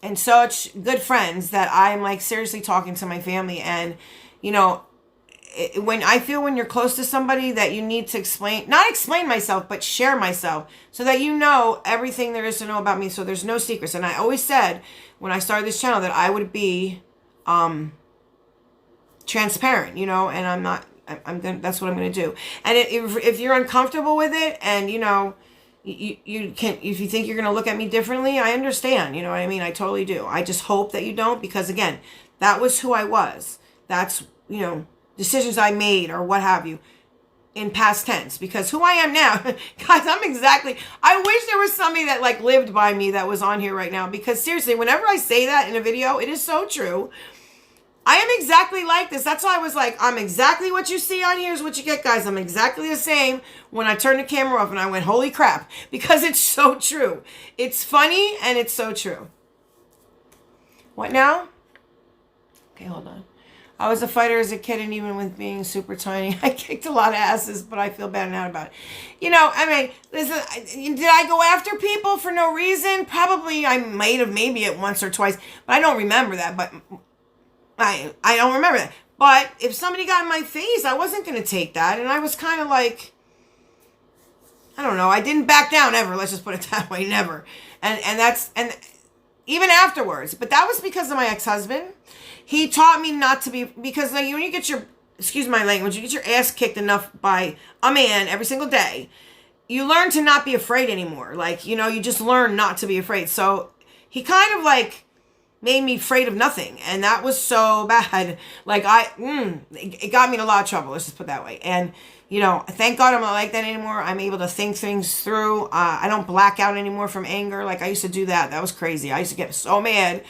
and such good friends, that I'm like seriously talking to my family. And, you know, when you're close to somebody, that you need to not explain myself, but share myself, so that you know everything there is to know about me. So there's no secrets. And I always said when I started this channel that I would be transparent, you know, and that's what I'm going to do. And if you're uncomfortable with it, and, you know, you can, if you think you're going to look at me differently, I understand. You know what I mean? I totally do. I just hope that you don't, because again, that was who I was. That's, you know, decisions I made or what have you. in past tense, because who I am now, guys, I wish there was somebody that like lived by me that was on here right now, because seriously, whenever I say that in a video, it is so true. I am exactly like this. That's why I was like, I'm exactly what you see on here is what you get, guys. I'm exactly the same when I turned the camera off and I went, holy crap, because it's so true. It's funny and it's so true. What now? Okay, hold on. I was a fighter as a kid, and even with being super tiny, I kicked a lot of asses, but I feel bad now about it. You know, I mean, listen, did I go after people for no reason? Probably I might have, maybe it once or twice, but I don't remember that. But I don't remember that. But if somebody got in my face, I wasn't going to take that. And I was kind of like, I don't know. I didn't back down ever. Let's just put it that way. Never. And even afterwards. But that was because of my ex-husband. He taught me not to be, because like when you get your, excuse my language, you get your ass kicked enough by a man every single day, you learn to not be afraid anymore. Like, you know, you just learn not to be afraid. So he kind of like made me afraid of nothing. And that was so bad. Like it got me in a lot of trouble. Let's just put it that way. And, you know, thank God I'm not like that anymore. I'm able to think things through. I don't black out anymore from anger. Like I used to do that. That was crazy. I used to get so mad.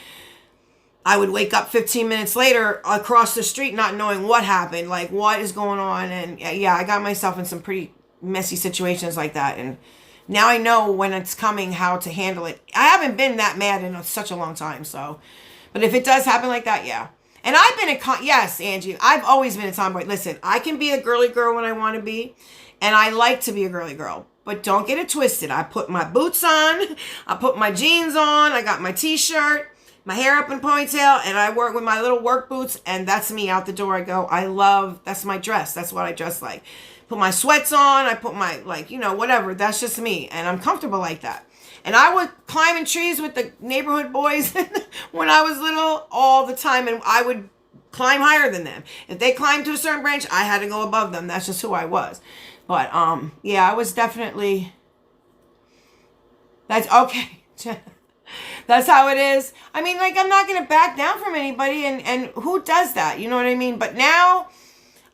I would wake up 15 minutes later across the street not knowing what happened, like what is going on. And yeah, I got myself in some pretty messy situations like that. And now I know when it's coming how to handle it. I haven't been that mad in such a long time. So, but if it does happen like that, yeah. And I've been yes, Angie, I've always been a tomboy. Listen, I can be a girly girl when I want to be. And I like to be a girly girl. But don't get it twisted. I put my boots on. I put my jeans on. I got my t-shirt. My hair up in ponytail, and I work with my little work boots, and that's me out the door. I go, that's my dress. That's what I dress like. Put my sweats on. I put my, like, you know, whatever. That's just me, and I'm comfortable like that. And I would climb in trees with the neighborhood boys when I was little all the time, and I would climb higher than them. If they climbed to a certain branch, I had to go above them. That's just who I was. But, yeah, I was definitely, that's, okay. That's how it is. I mean, like, I'm not going to back down from anybody, and who does that? You know what I mean? But now,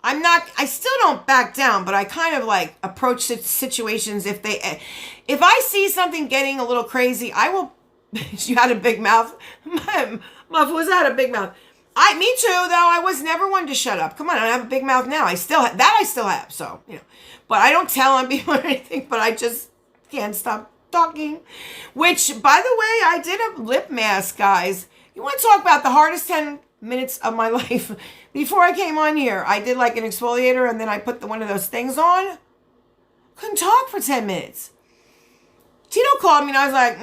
I still don't back down, but I kind of, like, approach situations if I see something getting a little crazy, I will, you had a big mouth. My was had a big mouth. Me too, though. I was never one to shut up. Come on, I have a big mouth now. I still have, so, you know. But I don't tell on people or anything, but I just can't stop talking. Which, by the way, I did a lip mask, guys. You want to talk about the hardest 10 minutes of my life? Before I came on here, I did like an exfoliator, and then I put one of those things on. Couldn't talk for 10 minutes. Tito called me, and I was like,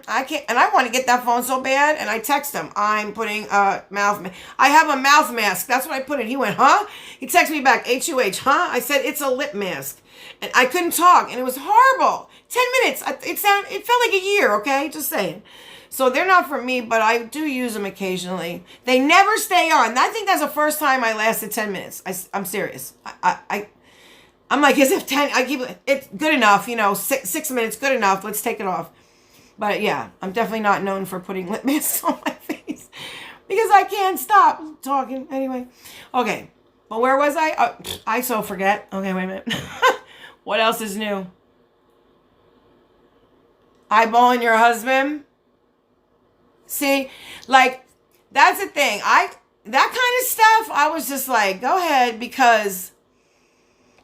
I can't. And I want to get that phone so bad, and I text him, I'm putting a mouth mask. I have a mouth mask. That's what I put in. He went, huh? He texted me back, H-U-H, huh? I said, it's a lip mask. And I couldn't talk, and it was horrible. 10 minutes. It felt like a year, okay? Just saying. So they're not for me, but I do use them occasionally. They never stay on. I think that's the first time I lasted 10 minutes. I'm serious. I'm like, as if 10, it's good enough, you know, 6 minutes, good enough. Let's take it off. But yeah, I'm definitely not known for putting lip masks on my face because I can't stop talking. Anyway, okay. But where was I? Oh, I so forget. Okay, wait a minute. What else is new? Eyeballing your husband. See, like, that's the thing. That kind of stuff, I was just like, go ahead, because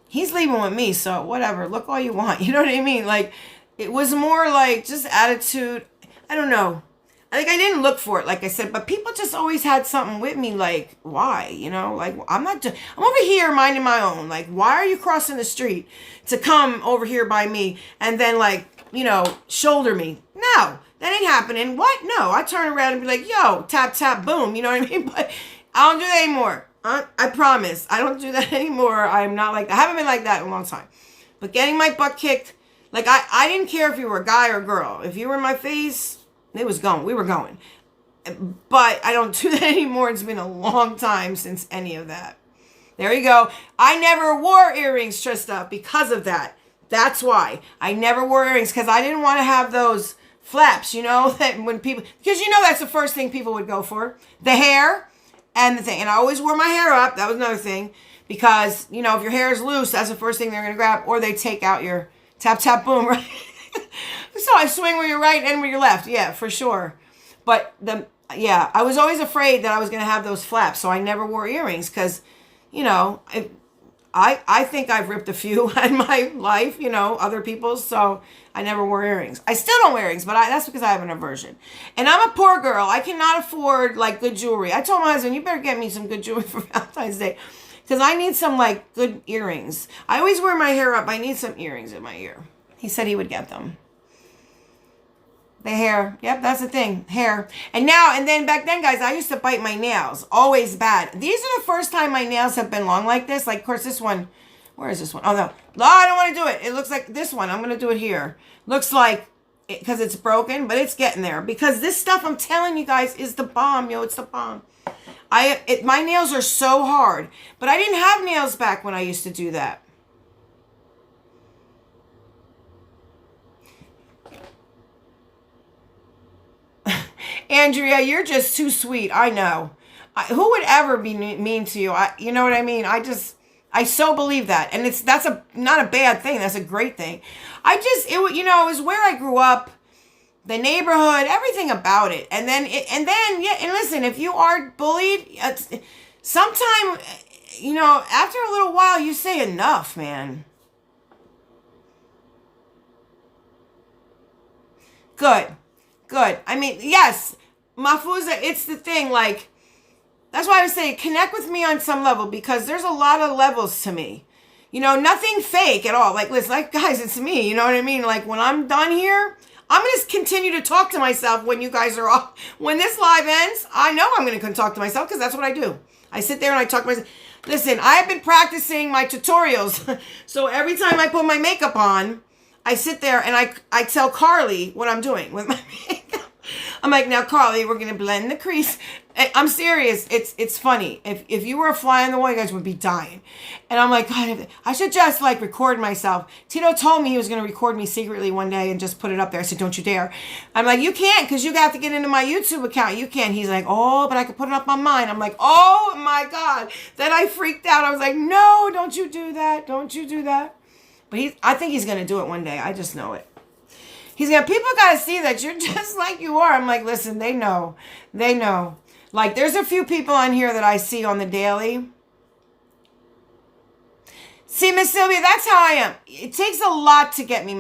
he's leaving with me, so whatever. Look all you want. You know what I mean? Like, it was more like just attitude. I don't know. Like, I didn't look for it, like I said, but people just always had something with me, like, why? You know, like, I'm over here minding my own. Like, why are you crossing the street to come over here by me and then, like, you know, shoulder me? No, that ain't happening. What? No, I turn around and be like, yo, tap, tap, boom. You know what I mean? But I don't do that anymore. I promise. I don't do that anymore. I'm not like that. I haven't been like that in a long time. But getting my butt kicked, like, I didn't care if you were a guy or a girl. If you were in my face, it was going. We were going. But I don't do that anymore. It's been a long time since any of that. There you go. I never wore earrings, Trista, because of that. That's why. I never wore earrings, because I didn't want to have those flaps, you know, that when people, because you know that's the first thing people would go for. The hair and the thing. And I always wore my hair up. That was another thing. Because, you know, if your hair is loose, that's the first thing they're going to grab. Or they take out your tap, tap, boom, right? So I swing with your right and with your left. Yeah, for sure. But, I was always afraid that I was going to have those flaps. So I never wore earrings because, you know, I think I've ripped a few in my life, you know, other people's. So I never wore earrings. I still don't wear earrings, but that's because I have an aversion. And I'm a poor girl. I cannot afford, like, good jewelry. I told my husband, you better get me some good jewelry for Valentine's Day. Because I need some, like, good earrings. I always wear my hair up. I need some earrings in my ear. He said he would get them. The hair. Yep, that's the thing. Hair. And then back then, guys, I used to bite my nails. Always bad. These are the first time my nails have been long like this. Like, of course, this one. Where is this one? Oh, no. No, I don't want to do it. It looks like this one. I'm going to do it here. Looks like, because it's broken, but it's getting there. Because this stuff, I'm telling you guys, is the bomb. Yo, it's the bomb. My nails are so hard. But I didn't have nails back when I used to do that. Andrea, you're just too sweet. I know. Who would ever be mean to you? You know what I mean? I so believe that. And that's not a bad thing. That's a great thing. It was where I grew up, the neighborhood, everything about it. And then, and listen, if you are bullied, sometime, you know, after a little while, you say enough, man. Good. I mean, yes, Mafuza, it's the thing, like, that's why I was saying, connect with me on some level, because there's a lot of levels to me. You know, nothing fake at all. Like, listen, like, guys, it's me, you know what I mean? Like, when I'm done here, I'm going to continue to talk to myself when you guys are off. When this live ends, I know I'm going to talk to myself, because that's what I do. I sit there and I talk to myself. Listen, I have been practicing my tutorials, so every time I put my makeup on, I sit there and I tell Carly what I'm doing with my makeup. I'm like, now Carly, we're gonna blend the crease. I'm serious. It's funny. If you were a fly on the wall, you guys would be dying. And I'm like, God, I should just like record myself. Tito told me he was gonna record me secretly one day and just put it up there. I said, don't you dare. I'm like, you can't, because you have to get into my YouTube account. You can't. He's like, oh, but I could put it up on mine. I'm like, oh my God. Then I freaked out. I was like, no, don't you do that. Don't you do that. But I think he's going to do it one day. I just know it. People got to see that you're just like you are. I'm like, listen, they know. They know. Like, there's a few people on here that I see on the daily. See, Miss Sylvia, that's how I am. It takes a lot to get me.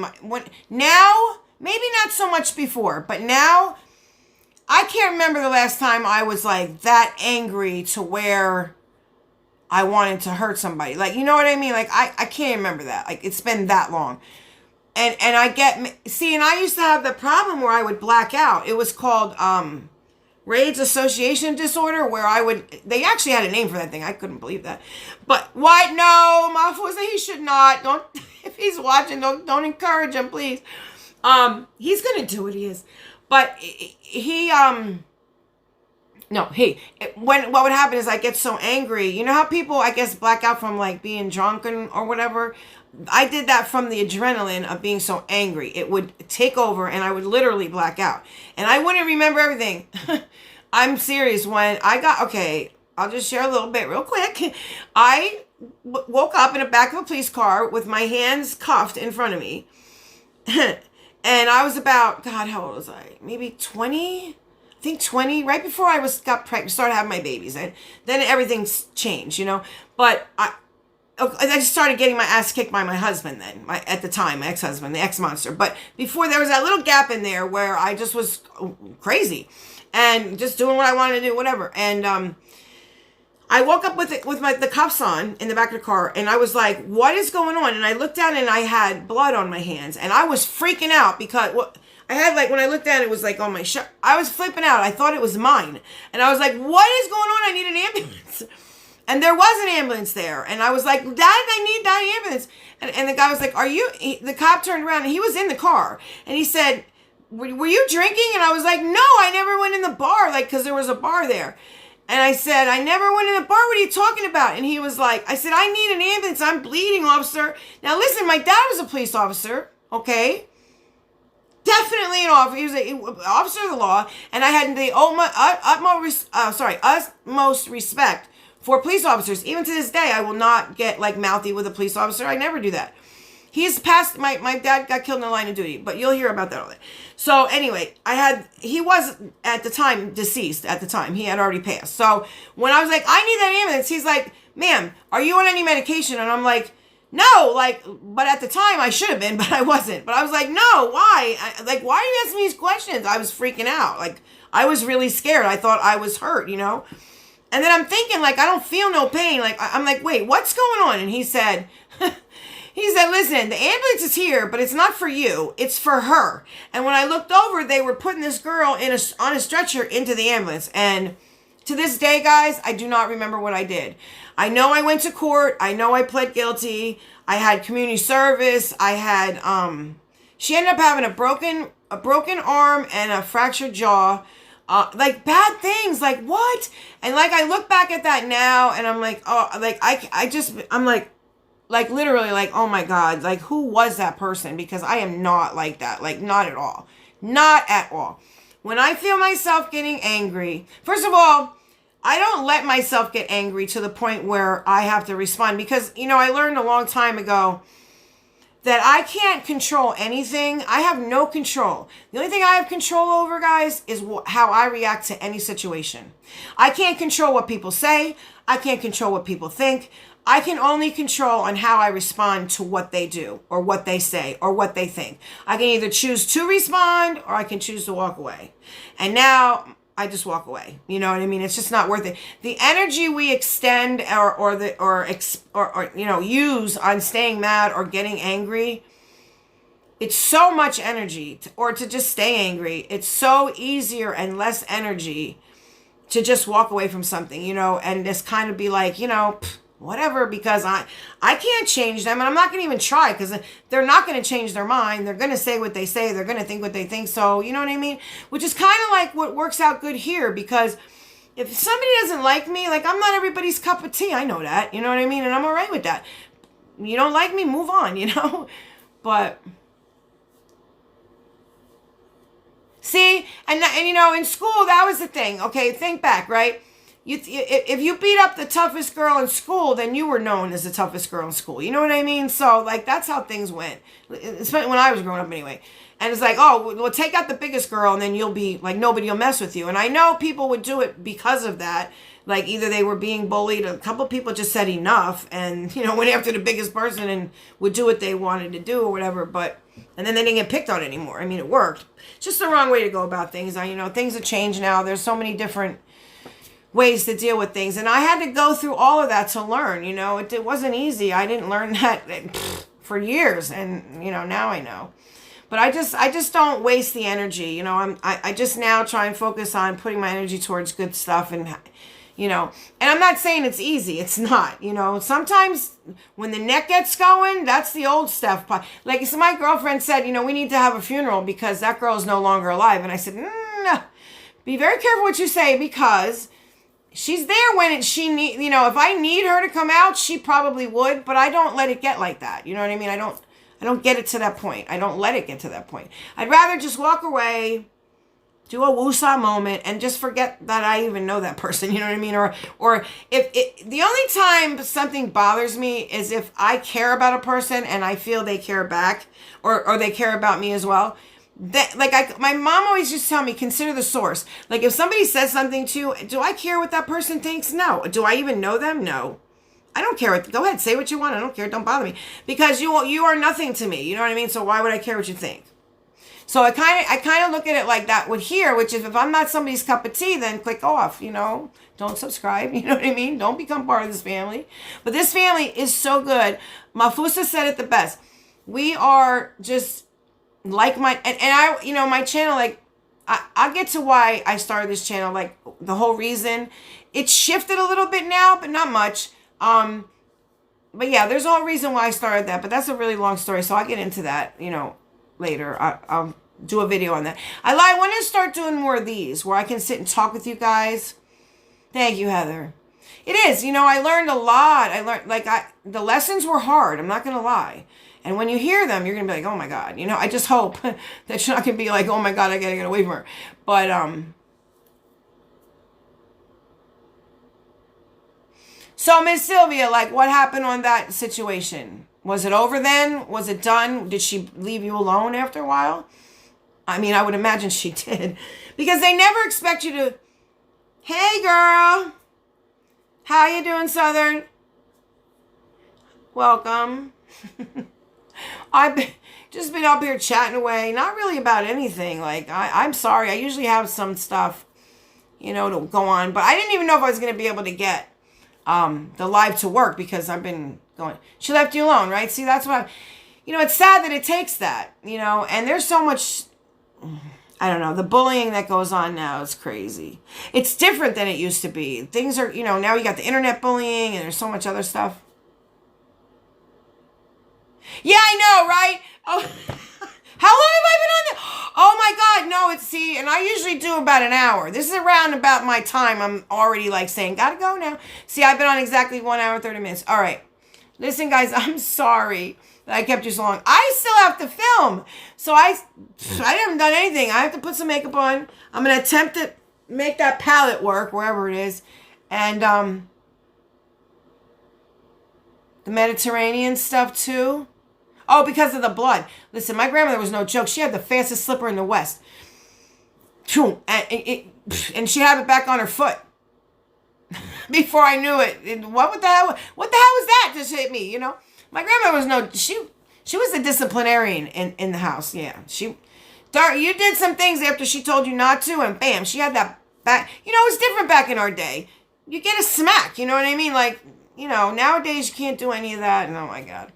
Now, maybe not so much before, but now, I can't remember the last time I was like that angry to where I wanted to hurt somebody. Like, you know what I mean? Like, I can't remember that. Like, it's been that long. And I and I used to have the problem where I would black out. It was called Rage Association Disorder, where they actually had a name for that thing. I couldn't believe that. But why? No, Mafuza, he should not. Don't, if he's watching, don't encourage him, please. He's going to do what he is. But what would happen is I get so angry. You know how people, I guess, black out from like being drunken or whatever? I did that from the adrenaline of being so angry. It would take over and I would literally black out. And I wouldn't remember everything. I'm serious. When I got, okay, I'll just share a little bit real quick. I woke up in the back of a police car with my hands cuffed in front of me. And I was about, God, how old was I? Maybe 20? I think 20, right before I got pregnant, started having my babies. And then everything's changed, you know. But I just started getting my ass kicked by my husband then, at the time, my ex-husband, the ex-monster. But before, there was that little gap in there where I just was crazy and just doing what I wanted to do, whatever. And I woke up with the cuffs on in the back of the car, and I was like, what is going on? And I looked down, and I had blood on my hands, and I was freaking out because I had, like, when I looked down, it was like on my shirt. I was flipping out. I thought it was mine. And I was like, what is going on? I need an ambulance. And there was an ambulance there. And I was like, Dad, I need that ambulance. And the guy was like, the cop turned around, and he was in the car. And he said, were you drinking? And I was like, no, I never went in the bar, like, because there was a bar there. And I said, I never went in the bar. What are you talking about? And he was like, I said, I need an ambulance. I'm bleeding, officer. Now, listen, my dad was a police officer, okay? Definitely an officer. He was an officer of the law. And I had the utmost respect for police officers. Even to this day, I will not get like mouthy with a police officer. I never do that. He's passed, my dad got killed in the line of duty, but you'll hear about that all day. So anyway, he was at the time deceased at the time. He had already passed. So when I was like, I need that ambulance, he's like, ma'am, are you on any medication? And I'm like, no, like, but at the time I should have been, but I wasn't. But I was like, no, why? Why are you asking me these questions? I was freaking out. Like, I was really scared. I thought I was hurt, you know? And then I'm thinking, like, I don't feel no pain. Like, I'm like, wait, what's going on? And he said, listen, the ambulance is here, but it's not for you. It's for her. And when I looked over, they were putting this girl on a stretcher into the ambulance. And to this day, guys, I do not remember what I did. I know I went to court. I know I pled guilty. I had community service. I had, she ended up having a broken arm and a fractured jaw. Like bad things, like what? And like, I look back at that now and I'm like, oh, like I'm like literally like, oh my God, like who was that person? Because I am not like that. Like not at all. Not at all. When I feel myself getting angry, first of all, I don't let myself get angry to the point where I have to respond because, you know, I learned a long time ago that I can't control anything. I have no control. The only thing I have control over, guys, is how I react to any situation. I can't control what people say. I can't control what people think. I can only control on how I respond to what they do or what they say or what they think. I can either choose to respond or I can choose to walk away. And now I just walk away. You know what I mean? It's just not worth it. The energy we extend or you know, use on staying mad or getting angry, it's so much energy or to just stay angry. It's so easier and less energy to just walk away from something, you know, and just kind of be like, you know, whatever, because I can't change them and I'm not going to even try because they're not going to change their mind. They're going to say what they say. They're going to think what they think. So, you know what I mean? Which is kind of like what works out good here because if somebody doesn't like me, like I'm not everybody's cup of tea. I know that, you know what I mean? And I'm all right with that. You don't like me, move on, you know? But see, and you know, in school, that was the thing. Okay, think back, right? If you beat up the toughest girl in school, then you were known as the toughest girl in school. You know what I mean? So, like, that's how things went. Especially when I was growing up anyway. And it's like, oh, well, take out the biggest girl and then you'll be, like, nobody will mess with you. And I know people would do it because of that. Like, either they were being bullied or a couple of people just said enough and, you know, went after the biggest person and would do what they wanted to do or whatever. But, and then they didn't get picked on anymore. I mean, it worked. It's just the wrong way to go about things. You know, things have changed now. There's so many different ways to deal with things. And I had to go through all of that to learn, you know, it wasn't easy. I didn't learn that for years. And, you know, now I know, but I just don't waste the energy. You know, I just now try and focus on putting my energy towards good stuff and, you know, and I'm not saying it's easy. It's not, you know, sometimes when the neck gets going, that's the old stuff. Like, so my girlfriend said, you know, we need to have a funeral because that girl is no longer alive. And I said, no, be very careful what you say because she's there when she need, you know, if I need her to come out, she probably would, but I don't let it get like that. You know what I mean? I don't get it to that point. I don't let it get to that point. I'd rather just walk away, do a woosah moment and just forget that I even know that person. You know what I mean? Or if the only time something bothers me is if I care about a person and I feel they care back or they care about me as well. That, like, my mom always used to tell me, consider the source. Like, if somebody says something to you, do I care what that person thinks? No. Do I even know them? No. I don't care. Go ahead, say what you want. I don't care. Don't bother me. Because you are nothing to me. You know what I mean? So why would I care what you think? So I kind of look at it like that with here, which is if I'm not somebody's cup of tea, then click off, you know. Don't subscribe. You know what I mean? Don't become part of this family. But this family is so good. Mafusa said it the best. We are just like and I, you know, my channel, like I'll get to why I started this channel, like the whole reason. It's shifted a little bit now, but not much. But yeah, there's a whole reason why I started that, but that's a really long story. So I'll get into that, you know, later. I'll do a video on that. I want to start doing more of these where I can sit and talk with you guys. Thank you, Heather. It is, you know, I learned a lot. The lessons were hard. I'm not going to lie. And when you hear them, you're going to be like, oh my God, you know, I just hope that you're not going to be like, oh my God, I got to get away from her. But, So, Miss Sylvia, like, what happened on that situation? Was it over then? Was it done? Did she leave you alone after a while? I mean, I would imagine she did. Because they never expect you to, hey, girl. How you doing, Southern? Welcome. I've just been up here chatting away. Not really about anything. Like, I'm sorry. I usually have some stuff, you know, to go on. But I didn't even know if I was going to be able to get the live to work because I've been going. She left you alone, right? See, that's what you know, it's sad that it takes that, you know, and there's so much, I don't know, the bullying that goes on now is crazy. It's different than it used to be. Things are, you know, now you got the internet bullying and there's so much other stuff. Yeah, I know, right? Oh, how long have I been on there? Oh my God, no, see, and I usually do about an hour. This is around about my time. I'm already like saying, gotta go now. See, I've been on exactly 1 hour, 30 minutes. All right. Listen, guys, I'm sorry that I kept you so long. I still have to film. So I haven't done anything. I have to put some makeup on. I'm going to attempt to make that palette work, wherever it is. And the Mediterranean stuff, too. Oh, because of the blood. Listen, my grandmother was no joke. She had the fastest slipper in the West. And she had it back on her foot. Before I knew it. What the hell was that just hit me, you know? My grandma was she was the disciplinarian in the house. Yeah. You did some things after she told you not to, and bam, she had that back. You know, it was different back in our day. You get a smack, you know what I mean? Like, you know, nowadays you can't do any of that, and oh my God.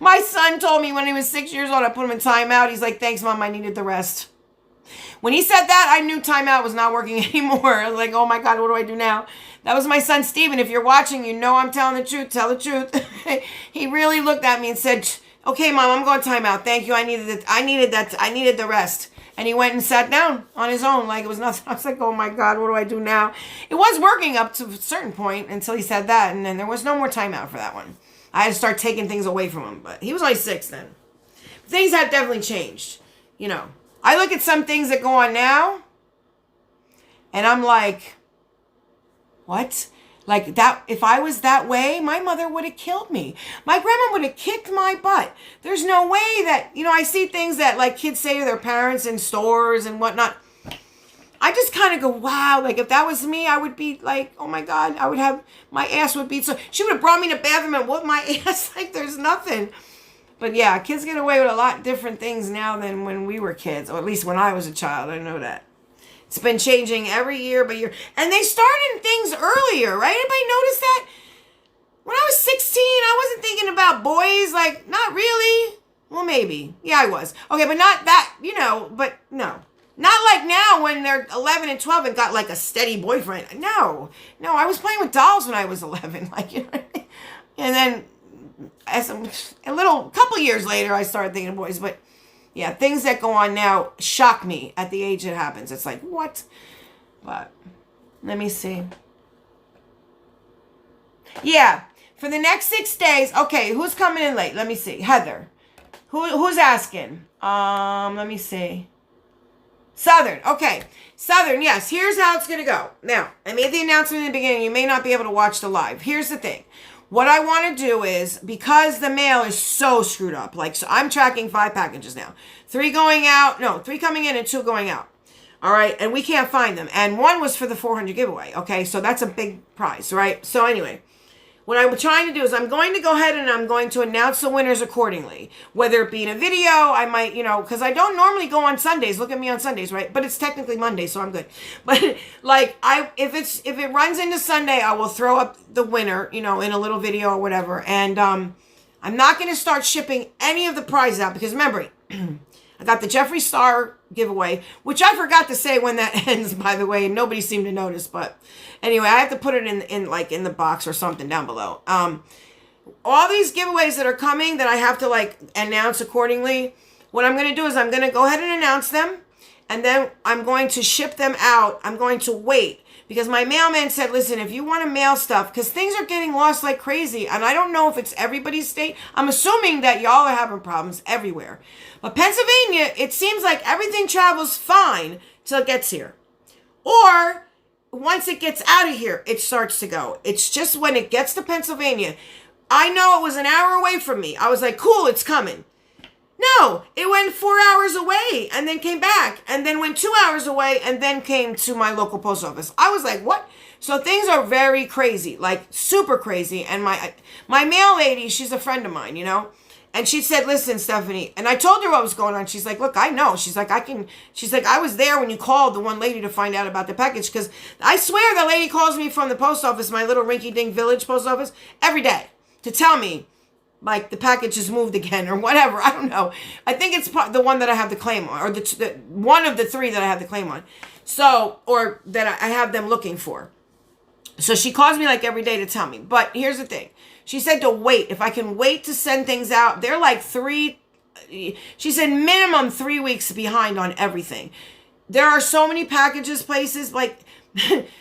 My son told me when he was 6 years old, I put him in timeout. He's like, thanks, Mom, I needed the rest. When he said that, I knew timeout was not working anymore. I was like, oh my God, what do I do now? That was my son, Steven. If you're watching, you know I'm telling the truth. Tell the truth. He really looked at me and said, okay, Mom, I'm going timeout. Thank you. I needed the rest. And he went and sat down on his own like it was nothing. I was like, oh my God, what do I do now? It was working up to a certain point until he said that. And then there was no more timeout for that one. I had to start taking things away from him. But he was only 6 then. Things have definitely changed, you know. I look at some things that go on now, and I'm like, what? Like that, if I was that way, my mother would have killed me. My grandma would have kicked my butt. There's no way that, you know, I see things that like kids say to their parents in stores and whatnot. I just kind of go, wow, like if that was me, I would be like, oh my God, I would have, my ass would be so, she would have brought me to the bathroom and whooped my ass like there's nothing. But yeah, kids get away with a lot different things now than when we were kids, or at least when I was a child. I know that. It's been changing every year by year. And they started things earlier, right? Anybody notice that? When I was 16, I wasn't thinking about boys. Like, not really. Well, maybe. Yeah, I was. Okay, but not that, you know, but no. Not like now when they're 11 and 12 and got like a steady boyfriend. No, I was playing with dolls when I was 11. Like, you know what I mean? And then as a couple years later, I started thinking of boys. But yeah, things that go on now shock me at the age it happens. It's like, what? But let me see. Yeah, for the next 6 days. Okay, who's coming in late? Let me see. Heather. Who's asking? Let me see. Southern. Okay. Southern, yes. Here's how it's going to go. Now, I made the announcement in the beginning. You may not be able to watch the live. Here's the thing. What I want to do is, because the mail is so screwed up, like, so I'm tracking 5 packages now. 3 going out. No, 3 coming in and 2 going out. All right. And we can't find them. And 1 was for the 400 giveaway. Okay. So that's a big prize, right? So anyway, what I'm trying to do is I'm going to go ahead and I'm going to announce the winners accordingly. Whether it be in a video, I might, you know, because I don't normally go on Sundays. Look at me on Sundays, right? But it's technically Monday, so I'm good. But like, if it runs into Sunday, I will throw up the winner, you know, in a little video or whatever. And I'm not going to start shipping any of the prizes out because remember, I got the Jeffree Star giveaway, which I forgot to say when that ends, by the way, and nobody seemed to notice. But anyway, I have to put it in the box or something down below. All these giveaways that are coming that I have to like announce accordingly. What I'm going to do is I'm going to go ahead and announce them, and then I'm going to ship them out. I'm going to wait because my mailman said, listen, if you want to mail stuff, because things are getting lost like crazy, and I don't know if it's everybody's state. I'm assuming that y'all are having problems everywhere. But Pennsylvania, it seems like everything travels fine till it gets here. Or once it gets out of here, it starts to go. It's just when it gets to Pennsylvania. I know it was an hour away from me. I was like, cool, it's coming. No, it went 4 hours away and then came back and then went 2 hours away and then came to my local post office. I was like, what? So things are very crazy, like super crazy. And my mail lady, she's a friend of mine, you know? And she said, listen, Stephanie, and I told her what was going on. She's like, look, I know. She's like, I was there when you called the one lady to find out about the package. Because I swear the lady calls me from the post office, my little rinky-dink village post office, every day to tell me, like, the package has moved again or whatever. I don't know. I think it's the one that I have the claim on, or the one of the three that I have the claim on. So, or that I have them looking for. So she calls me like every day to tell me. But here's the thing. She said to wait. If I can wait to send things out, they're like she said minimum 3 weeks behind on everything. There are so many packages, places, like,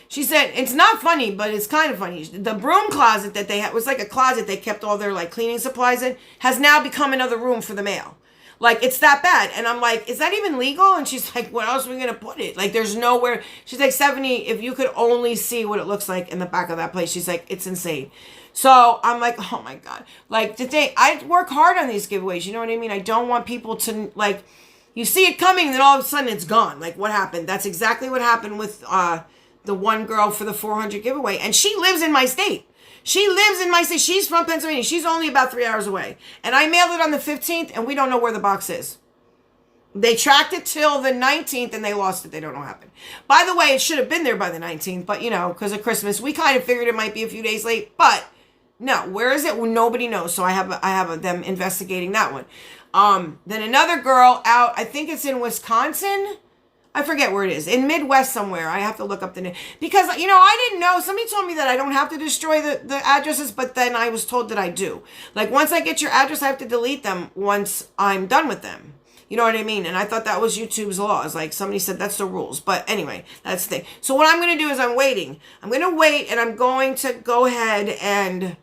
she said, it's not funny, but it's kind of funny. The broom closet that they had was like a closet they kept all their like cleaning supplies in, has now become another room for the mail. Like, it's that bad. And I'm like, is that even legal? And she's like, what else are we going to put it? Like, there's nowhere. She's like, Stephanie, if you could only see what it looks like in the back of that place. She's like, it's insane. So I'm like, oh my God. Like, I work hard on these giveaways. You know what I mean? I don't want people to, like, you see it coming and then all of a sudden it's gone. Like, what happened? That's exactly what happened with the one girl for the 400 giveaway. And she lives in my state. She lives in my state. She's from Pennsylvania. She's only about 3 hours away. And I mailed it on the 15th, and we don't know where the box is. They tracked it till the 19th, and they lost it. They don't know what happened. By the way, it should have been there by the 19th, but, you know, because of Christmas, we kind of figured it might be a few days late. But, no, where is it? Well, nobody knows. So I have them investigating that one. Then another girl out, I think it's in Wisconsin. I forget where it is. In Midwest somewhere. I have to look up the name. Because, you know, I didn't know. Somebody told me that I don't have to destroy the addresses, but then I was told that I do. Like, once I get your address, I have to delete them once I'm done with them. You know what I mean? And I thought that was YouTube's laws. Like, somebody said that's the rules. But anyway, that's the thing. So what I'm going to do is I'm waiting. I'm going to wait, and I'm going to go ahead and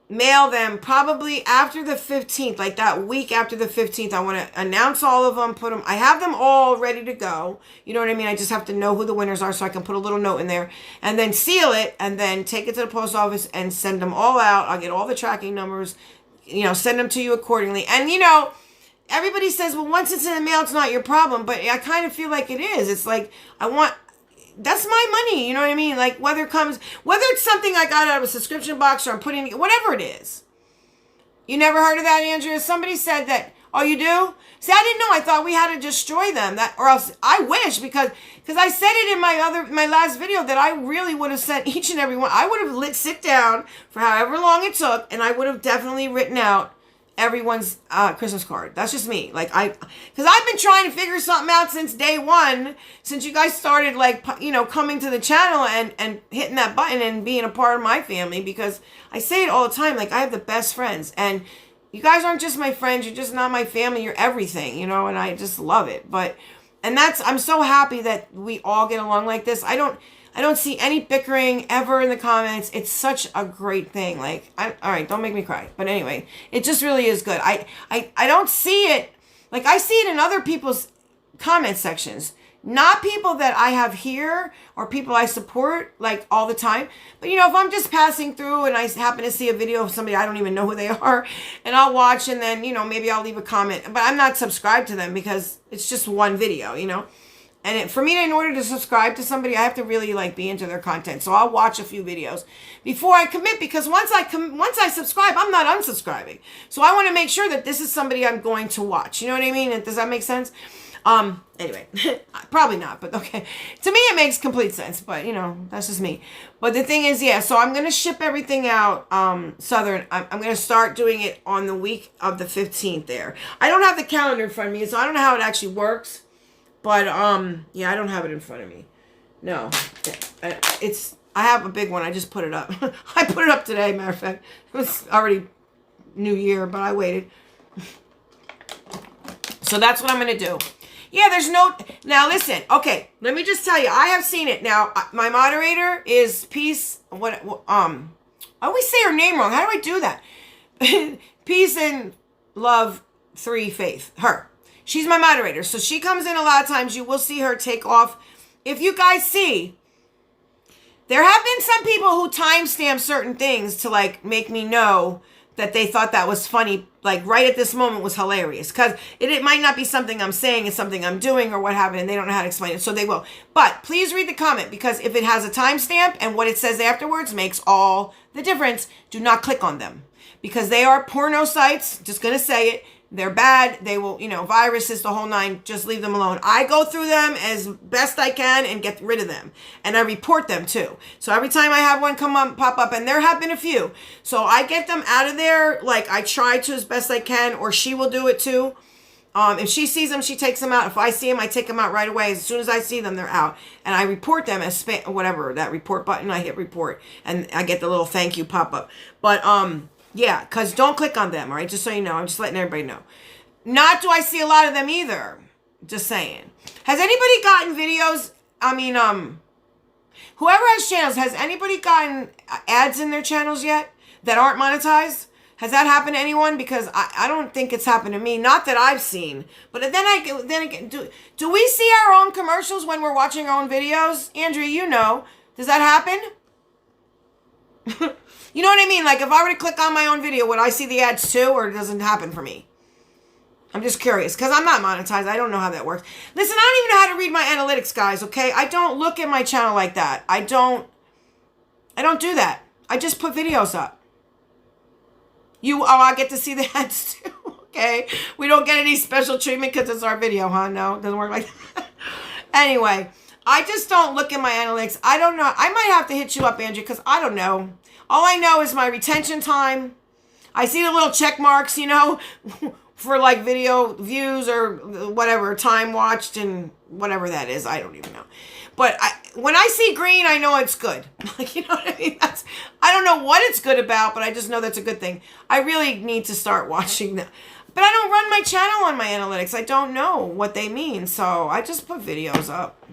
mail them probably after the 15th, like that week after the 15th. I want to announce all of them, I have them all ready to go. You know what I mean? I just have to know who the winners are so I can put a little note in there and then seal it and then take it to the post office and send them all out. I'll get all the tracking numbers, you know, send them to you accordingly. And, you know, everybody says, well, once it's in the mail, it's not your problem. But I kind of feel like it is. It's like, that's my money, you know what I mean? Like, whether it's something I got out of a subscription box or I'm putting, whatever it is. You never heard of that, Andrea? Somebody said that, oh, you do? See, I didn't know. I thought we had to destroy them. Or else, I wish, because I said it in my last video that I really would have sent each and every one. I would have sit down for however long it took, and I would have definitely written out everyone's Christmas card. That's just me. Like, because I've been trying to figure something out since day one, since you guys started, like, you know, coming to the channel and hitting that button and being a part of my family, because I say it all the time, like, I have the best friends, and you guys aren't just my friends, you're just not my family, you're everything, you know, and I just love it. I'm so happy that we all get along like this. I don't see any bickering ever in the comments. It's such a great thing. Like, all right, don't make me cry. But anyway, it just really is good. I don't see it. Like, I see it in other people's comment sections. Not people that I have here or people I support, like, all the time. But, you know, if I'm just passing through and I happen to see a video of somebody, I don't even know who they are, and I'll watch and then, you know, maybe I'll leave a comment. But I'm not subscribed to them because it's just one video, you know. And for me, in order to subscribe to somebody, I have to really, like, be into their content. So I'll watch a few videos before I commit, because once I subscribe, I'm not unsubscribing. So I want to make sure that this is somebody I'm going to watch. You know what I mean? Does that make sense? Anyway, probably not, but okay. To me, it makes complete sense, but, you know, that's just me. But the thing is, yeah, so I'm going to ship everything out, Southern. I'm going to start doing it on the week of the 15th there. I don't have the calendar in front of me, so I don't know how it actually works. But, yeah, I don't have it in front of me. No. I have a big one. I just put it up. I put it up today, matter of fact. It was already New Year, but I waited. So that's what I'm going to do. Yeah, there's no... Now, listen. Okay, let me just tell you. I have seen it. Now, my moderator is Peace... I always say her name wrong. How do I do that? Peace and Love 3 Faith. Her. She's my moderator. So she comes in a lot of times. You will see her take off if you guys see, there have been some people who timestamp certain things to like make me know that they thought that was funny, like right at this moment was hilarious. Because it might not be something I'm saying, it's something I'm doing or what happened, and they don't know how to explain it, so they will. But please read the comment, because if it has a timestamp and what it says afterwards makes all the difference, do not click on them. Because they are porno sites, just gonna say it. They're bad. They will, viruses, the whole nine. Just leave them alone. I go through them as best I can and get rid of them. And I report them too. So every time I have one pop up, and there have been a few. So I get them out of there. Like I try to as best I can, or she will do it too. If she sees them, she takes them out. If I see them, I take them out right away. As soon as I see them, they're out. And I report them as whatever, that report button, I hit report. And I get the little thank you pop up. But, yeah, because don't click on them, all right? Just so you know. I'm just letting everybody know. Not do I see a lot of them either. Just saying. Has anybody gotten videos? I mean, whoever has channels, has anybody gotten ads in their channels yet that aren't monetized? Has that happened to anyone? Because I don't think it's happened to me. Not that I've seen. But then again, do we see our own commercials when we're watching our own videos? Andrea, you know. Does that happen? You know what I mean? Like, if I were to click on my own video, would I see the ads too, or it doesn't happen for me? I'm just curious, because I'm not monetized. I don't know how that works. Listen, I don't even know how to read my analytics, guys, okay? I don't look at my channel like that. I don't do that. I just put videos up. I get to see the ads too, okay? We don't get any special treatment because it's our video, huh? No, it doesn't work like that. Anyway, I just don't look at my analytics. I don't know. I might have to hit you up, Andrew, because I don't know. All I know is my retention time. I see the little check marks, for like video views or whatever, time watched and whatever that is. I don't even know. But when I see green, I know it's good. Like, you know what I mean? I don't know what it's good about, but I just know that's a good thing. I really need to start watching that. But I don't run my channel on my analytics. I don't know what they mean. So I just put videos up.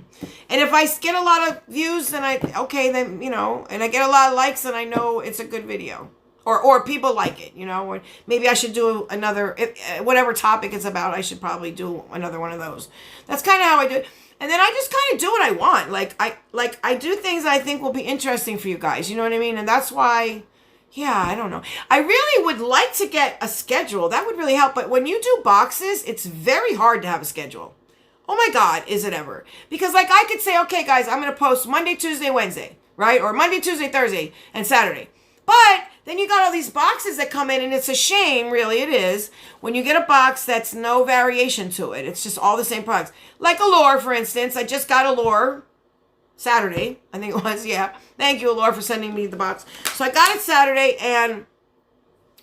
And if I get a lot of views, then and I get a lot of likes, then I know it's a good video. Or people like it, or maybe I should do another, whatever topic it's about, I should probably do another one of those. That's kind of how I do it. And then I just kind of do what I want. I do things that I think will be interesting for you guys, you know what I mean? And that's why, yeah, I don't know. I really would like to get a schedule. That would really help. But when you do boxes, it's very hard to have a schedule. Oh my God, is it ever? Because I could say, okay, guys, I'm going to post Monday, Tuesday, Wednesday, right? Or Monday, Tuesday, Thursday, and Saturday. But then you got all these boxes that come in, and it's a shame, really it is, when you get a box that's no variation to it. It's just all the same products. Like Allure, for instance. I just got Allure Saturday, I think it was, yeah. Thank you, Allure, for sending me the box. So I got it Saturday, and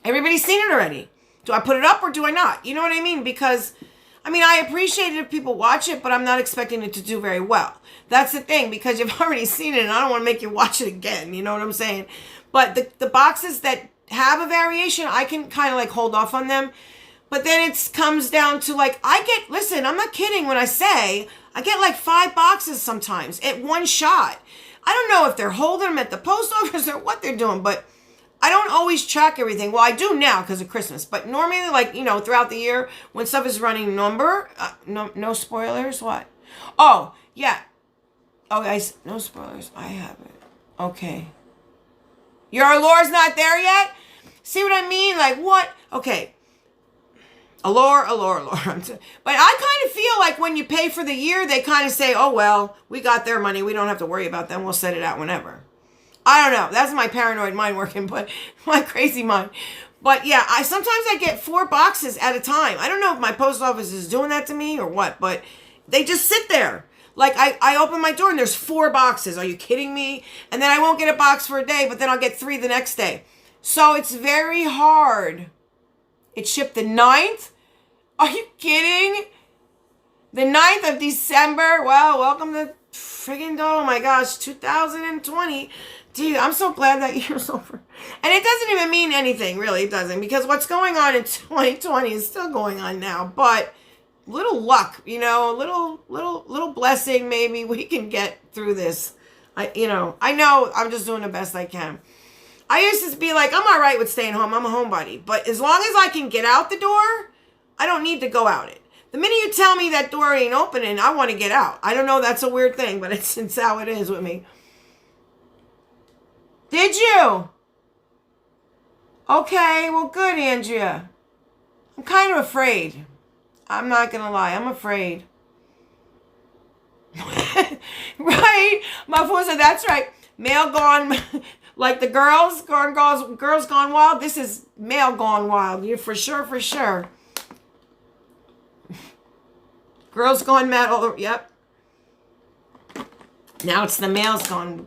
everybody's seen it already. Do I put it up or do I not? You know what I mean? Because I appreciate it if people watch it, but I'm not expecting it to do very well. That's the thing, because you've already seen it, and I don't want to make you watch it again. You know what I'm saying? But the boxes that have a variation, I can kind of hold off on them. But then it comes down to listen, I'm not kidding when I say I get 5 boxes sometimes at one shot. I don't know if they're holding them at the post office or what they're doing, but I don't always track everything. Well, I do now because of Christmas, but normally throughout the year when stuff is running no spoilers, what? Oh, yeah. Oh, guys, no spoilers. I have it. Okay. Your Allure's not there yet? See what I mean? What? Okay. Allure. But I kind of feel like when you pay for the year, they kind of say, oh, well, we got their money. We don't have to worry about them. We'll set it out whenever. I don't know. That's my paranoid mind working, but my crazy mind. But yeah, sometimes I get 4 boxes at a time. I don't know if my post office is doing that to me or what, but they just sit there. I open my door and there's 4 boxes. Are you kidding me? And then I won't get a box for a day, but then I'll get 3 the next day. So it's very hard. It shipped the 9th? Are you kidding? The 9th of December? Well, welcome to friggin', oh my gosh, 2020. Dude, I'm so glad that year's over. And it doesn't even mean anything, really. It doesn't. Because what's going on in 2020 is still going on now. But little luck, little blessing, maybe we can get through this. I know I'm just doing the best I can. I used to be I'm all right with staying home. I'm a homebody. But as long as I can get out the door, I don't need to go out it. The minute you tell me that door ain't opening, I want to get out. I don't know, that's a weird thing, but it's how it is with me. Did you? Okay, well, good, Andrea. I'm kind of afraid. I'm not going to lie. I'm afraid. Right? My phone said, that's right. Male gone, like the girls gone wild. This is male gone wild. You for sure, for sure. Girls gone mad all over. Yep. Now it's the males gone.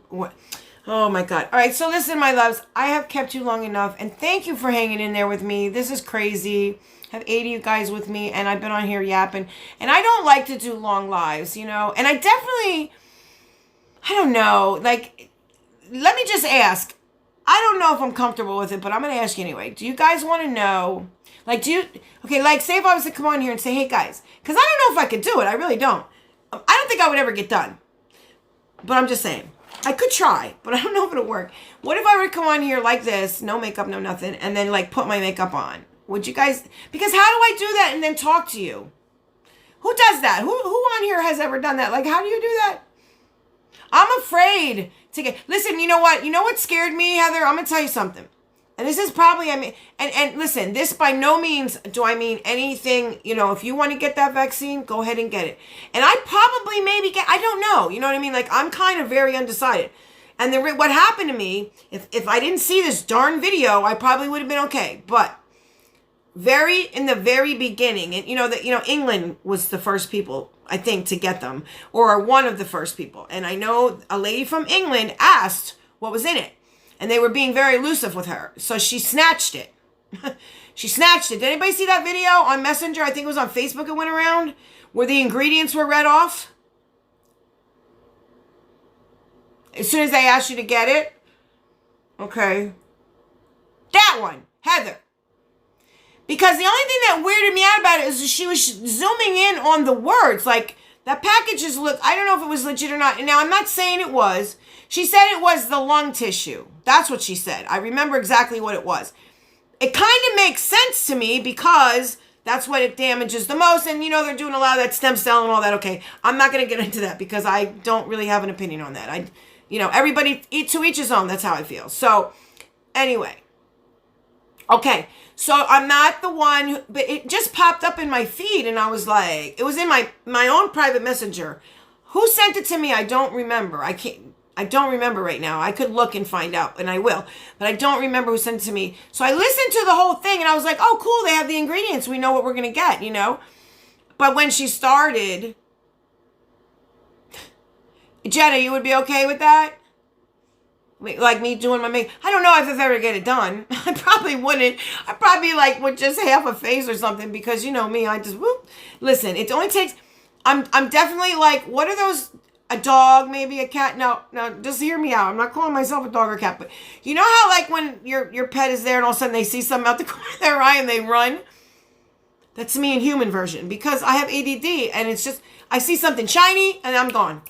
Oh my God. All right. So listen, my loves, I have kept you long enough, and thank you for hanging in there with me. This is crazy. I have 80 of you guys with me, and I've been on here yapping, and I don't like to do long lives, you know, and I definitely, I don't know, like, let me just ask. I don't know if I'm comfortable with it, but I'm going to ask you anyway. Do you guys want to know, like, okay, like, say if I was to come on here and say, hey guys, because I don't know if I could do it. I really don't. I don't think I would ever get done, but I'm just saying. I could try, but I don't know if it'll work. What if I were to come on here like this, no makeup, no nothing, and then like put my makeup on? Would you guys, because how do I do that and then talk to you? Who does that? Who on here has ever done that? Like, how do you do that? I'm afraid to get, listen, you know what? You know what scared me, Heather? I'm going to tell you something. And this is probably, I mean, and listen, this by no means do I mean anything, you know, if you want to get that vaccine, go ahead and get it. And I probably maybe I don't know, you know what I mean? Like, I'm kind of very undecided. And what happened to me, if I didn't see this darn video, I probably would have been okay. But in the very beginning, and you know, England was the first people, I think, to get them, or one of the first people. And I know a lady from England asked what was in it. And they were being very elusive with her. So she snatched it. She snatched it. Did anybody see that video on Messenger? I think it was on Facebook it went around. Where the ingredients were read off. As soon as they asked you to get it. Okay. That one. Heather. Because the only thing that weirded me out about it is she was zooming in on the words. Like, that packages look, I don't know if it was legit or not. And now, I'm not saying it was. She said it was the lung tissue. That's what she said. I remember exactly what it was. It kind of makes sense to me because that's what it damages the most. And, you know, they're doing a lot of that stem cell and all that. Okay, I'm not going to get into that because I don't really have an opinion on that. You know, everybody, to each his own. That's how I feel. So, anyway. Okay, so I'm not the one, but it just popped up in my feed and I was like, it was in my own private messenger. Who sent it to me? I don't remember. I don't remember right now. I could look and find out, and I will. But I don't remember who sent it to me. So I listened to the whole thing, and I was like, oh, cool, they have the ingredients. We know what we're going to get, you know? But when she started, Jenna, you would be okay with that? Like me doing my makeup? I don't know if I've ever get it done. I probably wouldn't. I probably, like, with just half a face or something, because, you know me, I just, whoop. Listen, it only takes, I'm definitely like, what are those... A dog, maybe a cat. No, just hear me out. I'm not calling myself a dog or cat, but you know how like when your pet is there and all of a sudden they see something out the corner of their eye and they run? That's me in human version because I have ADD and it's just, I see something shiny and I'm gone.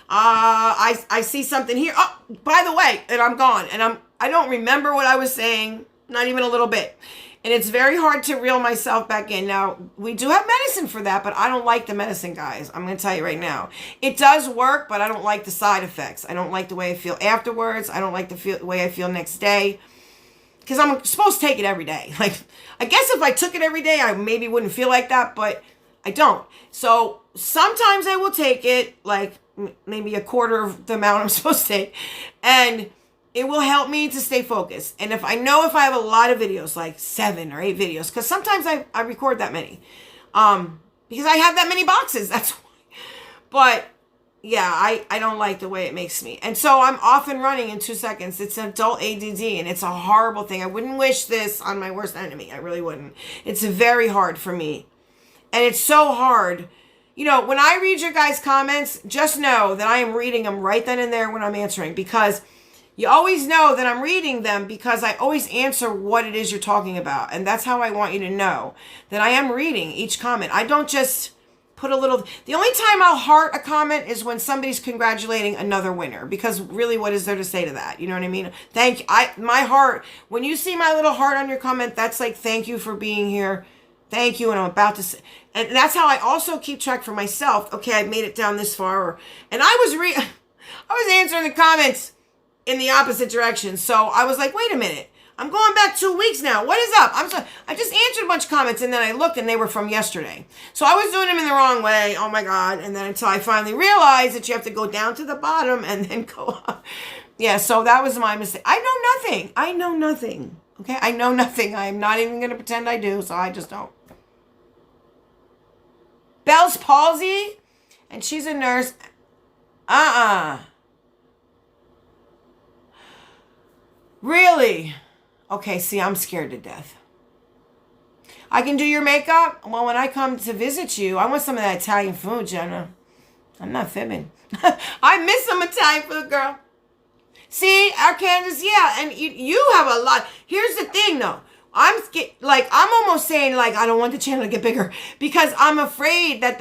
I see something here. Oh, by the way, and I'm gone. And I don't remember what I was saying, not even a little bit. And it's very hard to reel myself back in. Now, we do have medicine for that, but I don't like the medicine, guys. I'm going to tell you right now. It does work, but I don't like the side effects. I don't like the way I feel afterwards. I don't like the way I feel next day. Because I'm supposed to take it every day. Like, I guess if I took it every day, I maybe wouldn't feel like that, but I don't. So, sometimes I will take it, like, maybe a quarter of the amount I'm supposed to take. And it will help me to stay focused. And if I have a lot of videos, like 7 or 8 videos, because sometimes I record that many, because I have that many boxes, that's why. But yeah, I don't like the way it makes me. And so I'm off and running in 2 seconds. It's an adult ADD and it's a horrible thing. I wouldn't wish this on my worst enemy. I really wouldn't. It's very hard for me. And it's so hard. You know, when I read your guys' comments, just know that I am reading them right then and there when I'm answering, because you always know that I'm reading them because I always answer what it is you're talking about. And that's how I want you to know that I am reading each comment. I don't just put a little... The only time I'll heart a comment is when somebody's congratulating another winner. Because really, what is there to say to that? You know what I mean? Thank you. My heart... When you see my little heart on your comment, that's like, thank you for being here. Thank you. And I'm about to say, and that's how I also keep track for myself. Okay, I made it down this far. And I was answering the comments in the opposite direction. So I was like, wait a minute. I'm going back 2 weeks now. What is up? I just answered a bunch of comments and then I looked and they were from yesterday. So I was doing them in the wrong way. Oh my God. And then until I finally realized that you have to go down to the bottom and then go up. Yeah, so that was my mistake. I know nothing. Okay, I know nothing. I'm not even going to pretend I do, so I just don't. Bell's palsy, and she's a nurse. Really? Okay, see, I'm scared to death. I can do your makeup? Well, when I come to visit you, I want some of that Italian food, Jenna. I'm not fibbing. I miss some Italian food, girl. See, our Candace, yeah, and you have a lot. Here's the thing, though. I'm almost saying, like, I don't want the channel to get bigger because I'm afraid that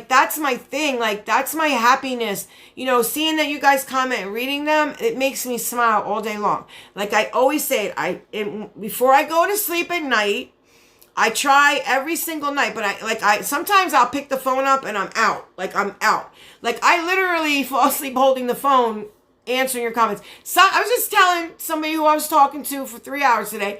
that's my thing. Like, that's my happiness. You know, seeing that you guys comment and reading them, it makes me smile all day long. Like I always say, before I go to sleep at night, I try every single night, but sometimes I'll pick the phone up and I'm out. Like, I'm out. Like, I literally fall asleep holding the phone, answering your comments. So I was just telling somebody who I was talking to for 3 hours today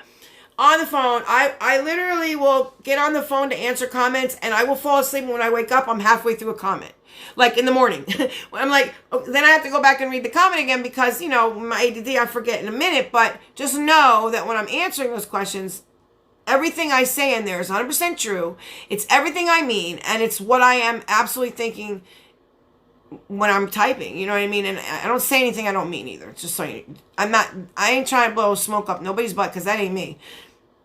on the phone. I literally will get on the phone to answer comments and I will fall asleep. When I wake up, I'm halfway through a comment. Like in the morning. I'm like, then I have to go back and read the comment again because, you know, my ADD, I forget in a minute. But just know that when I'm answering those questions, everything I say in there is 100% true. It's everything I mean. And it's what I am absolutely thinking when I'm typing, you know what I mean? And I don't say anything I don't mean either. It's just so I ain't trying to blow smoke up nobody's butt because that ain't me.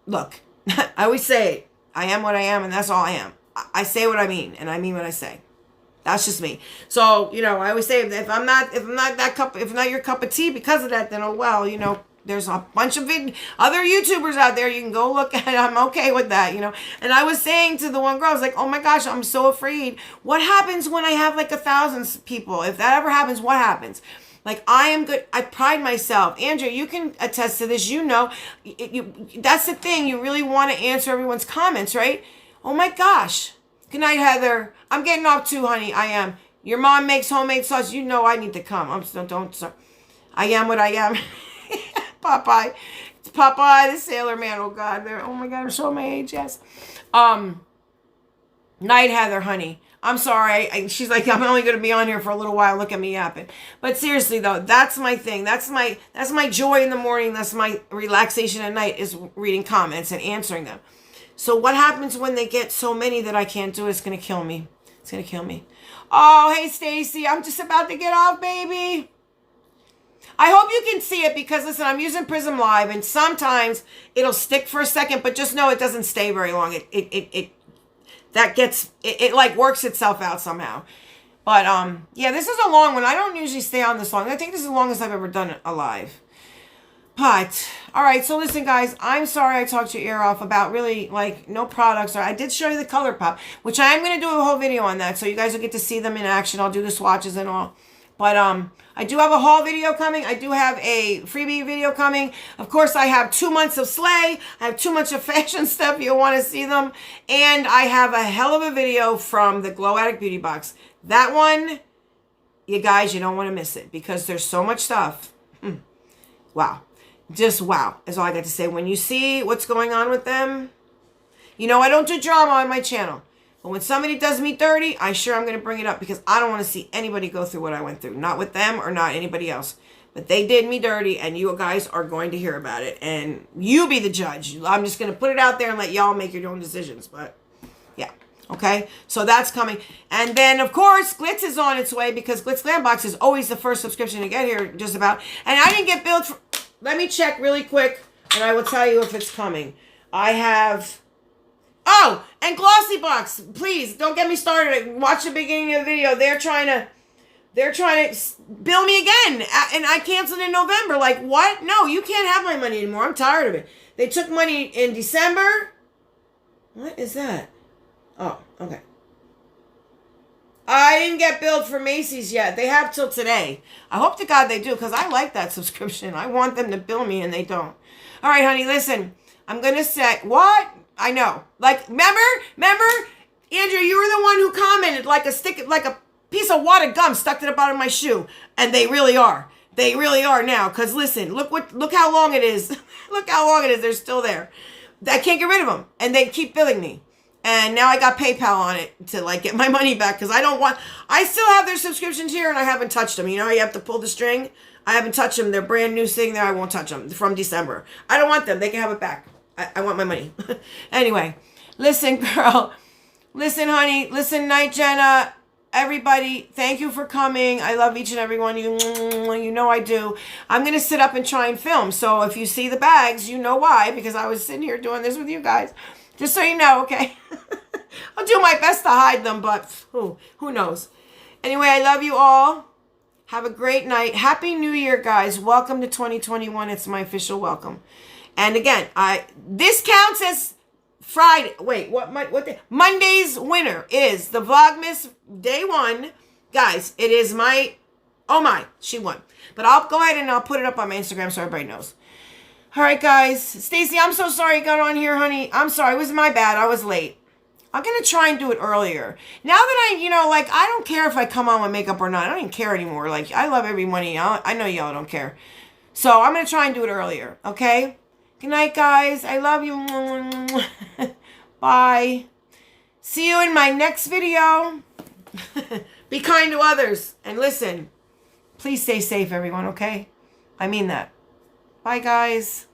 Look, I always say, I am what I am and that's all I am. I say what I mean and I mean what I say. That's just me. So, you know, I always say if I'm not your cup of tea because of that, then oh well, you know, there's a bunch of other YouTubers out there you can go look at. I'm okay with that, you know. And I was saying to the one girl, I was like, oh my gosh, I'm so afraid. What happens when I have like 1,000 people? If that ever happens, what happens? Like, I am good. I pride myself. Andrea, you can attest to this. You know, that's the thing. You really want to answer everyone's comments, right? Oh my gosh. Good night, Heather. I'm getting off too, honey. I am. Your mom makes homemade sauce. You know I need to come. I am what I am. Popeye. It's Popeye the Sailor Man. Oh God. Oh my God. I'm showing my age. Yes. Night, Heather, honey. I'm sorry. She's like, I'm only going to be on here for a little while. Look at me yapping. But seriously though, that's my thing. That's my joy in the morning. That's my relaxation at night is reading comments and answering them. So what happens when they get so many that I can't do it? It's going to kill me. It's going to kill me. Oh, hey, Stacy. I'm just about to get off, baby. I hope you can see it because, listen, I'm using Prism Live, and sometimes it'll stick for a second, but just know it doesn't stay very long. It like works itself out somehow. But, yeah, this is a long one. I don't usually stay on this long. I think this is the longest I've ever done it alive. But, all right, so listen, guys, I'm sorry I talked your ear off about really, like, no products. I did show you the Color Pop, which I am going to do a whole video on that, so you guys will get to see them in action. I'll do the swatches and all. But I do have a haul video coming. I do have a freebie video coming. Of course, I have 2 months of Slay. I have 2 months of fashion stuff. You'll want to see them. And I have a hell of a video from the Glow Addict Beauty Box. That one, you guys, you don't want to miss it because there's so much stuff. Wow. Just wow is all I got to say. When you see what's going on with them, you know I don't do drama on my channel. But when somebody does me dirty, I'm going to bring it up because I don't want to see anybody go through what I went through. Not with them or not anybody else. But they did me dirty and you guys are going to hear about it. And you be the judge. I'm just going to put it out there and let y'all make your own decisions. But yeah. Okay. So that's coming. And then, of course, Glitz is on its way because Glitz Glam Box is always the first subscription to get here just about. And I didn't get billed for... Let me check really quick and I will tell you if it's coming. I have... Oh, and Glossy Box, please don't get me started. Watch the beginning of the video. They're trying to bill me again, and I canceled in November. Like what? No, you can't have my money anymore. I'm tired of it. They took money in December. What is that? Oh, okay. I didn't get billed for Macy's yet. They have till today. I hope to God they do because I like that subscription. I want them to bill me and they don't. All right, honey, listen. I'm gonna say what? I know. Like, remember, Andrew, you were the one who commented like a piece of wadded gum stuck to the bottom of my shoe. And they really are. They really are now. Because listen, look how long it is. Look how long it is. They're still there. I can't get rid of them. And they keep billing me. And now I got PayPal on it to like get my money back. Because I still have their subscriptions here and I haven't touched them. You know, you have to pull the string. I haven't touched them. They're brand new sitting there. I won't touch them from December. I don't want them. They can have it back. I want my money. Anyway, listen, girl. Listen, honey. Listen, Night Jenna. Everybody, thank you for coming. I love each and every one of you. You know I do. I'm going to sit up and try and film. So if you see the bags, you know why. Because I was sitting here doing this with you guys. Just so you know, okay? I'll do my best to hide them, but who knows? Anyway, I love you all. Have a great night. Happy New Year, guys. Welcome to 2021. It's my official welcome. And again, this counts as Friday. Wait, what day? Monday's winner is the Vlogmas day 1. Guys, it is she won. But I'll go ahead and I'll put it up on my Instagram so everybody knows. All right, guys. Stacey, I'm so sorry I got on here, honey. I'm sorry. It was my bad. I was late. I'm going to try and do it earlier. Now that I don't care if I come on with makeup or not. I don't even care anymore. Like, I love every one of y'all. I know y'all don't care. So I'm going to try and do it earlier, okay? Good night, guys. I love you. Bye. See you in my next video. Be kind to others. And listen, please stay safe, everyone, okay? I mean that. Bye, guys.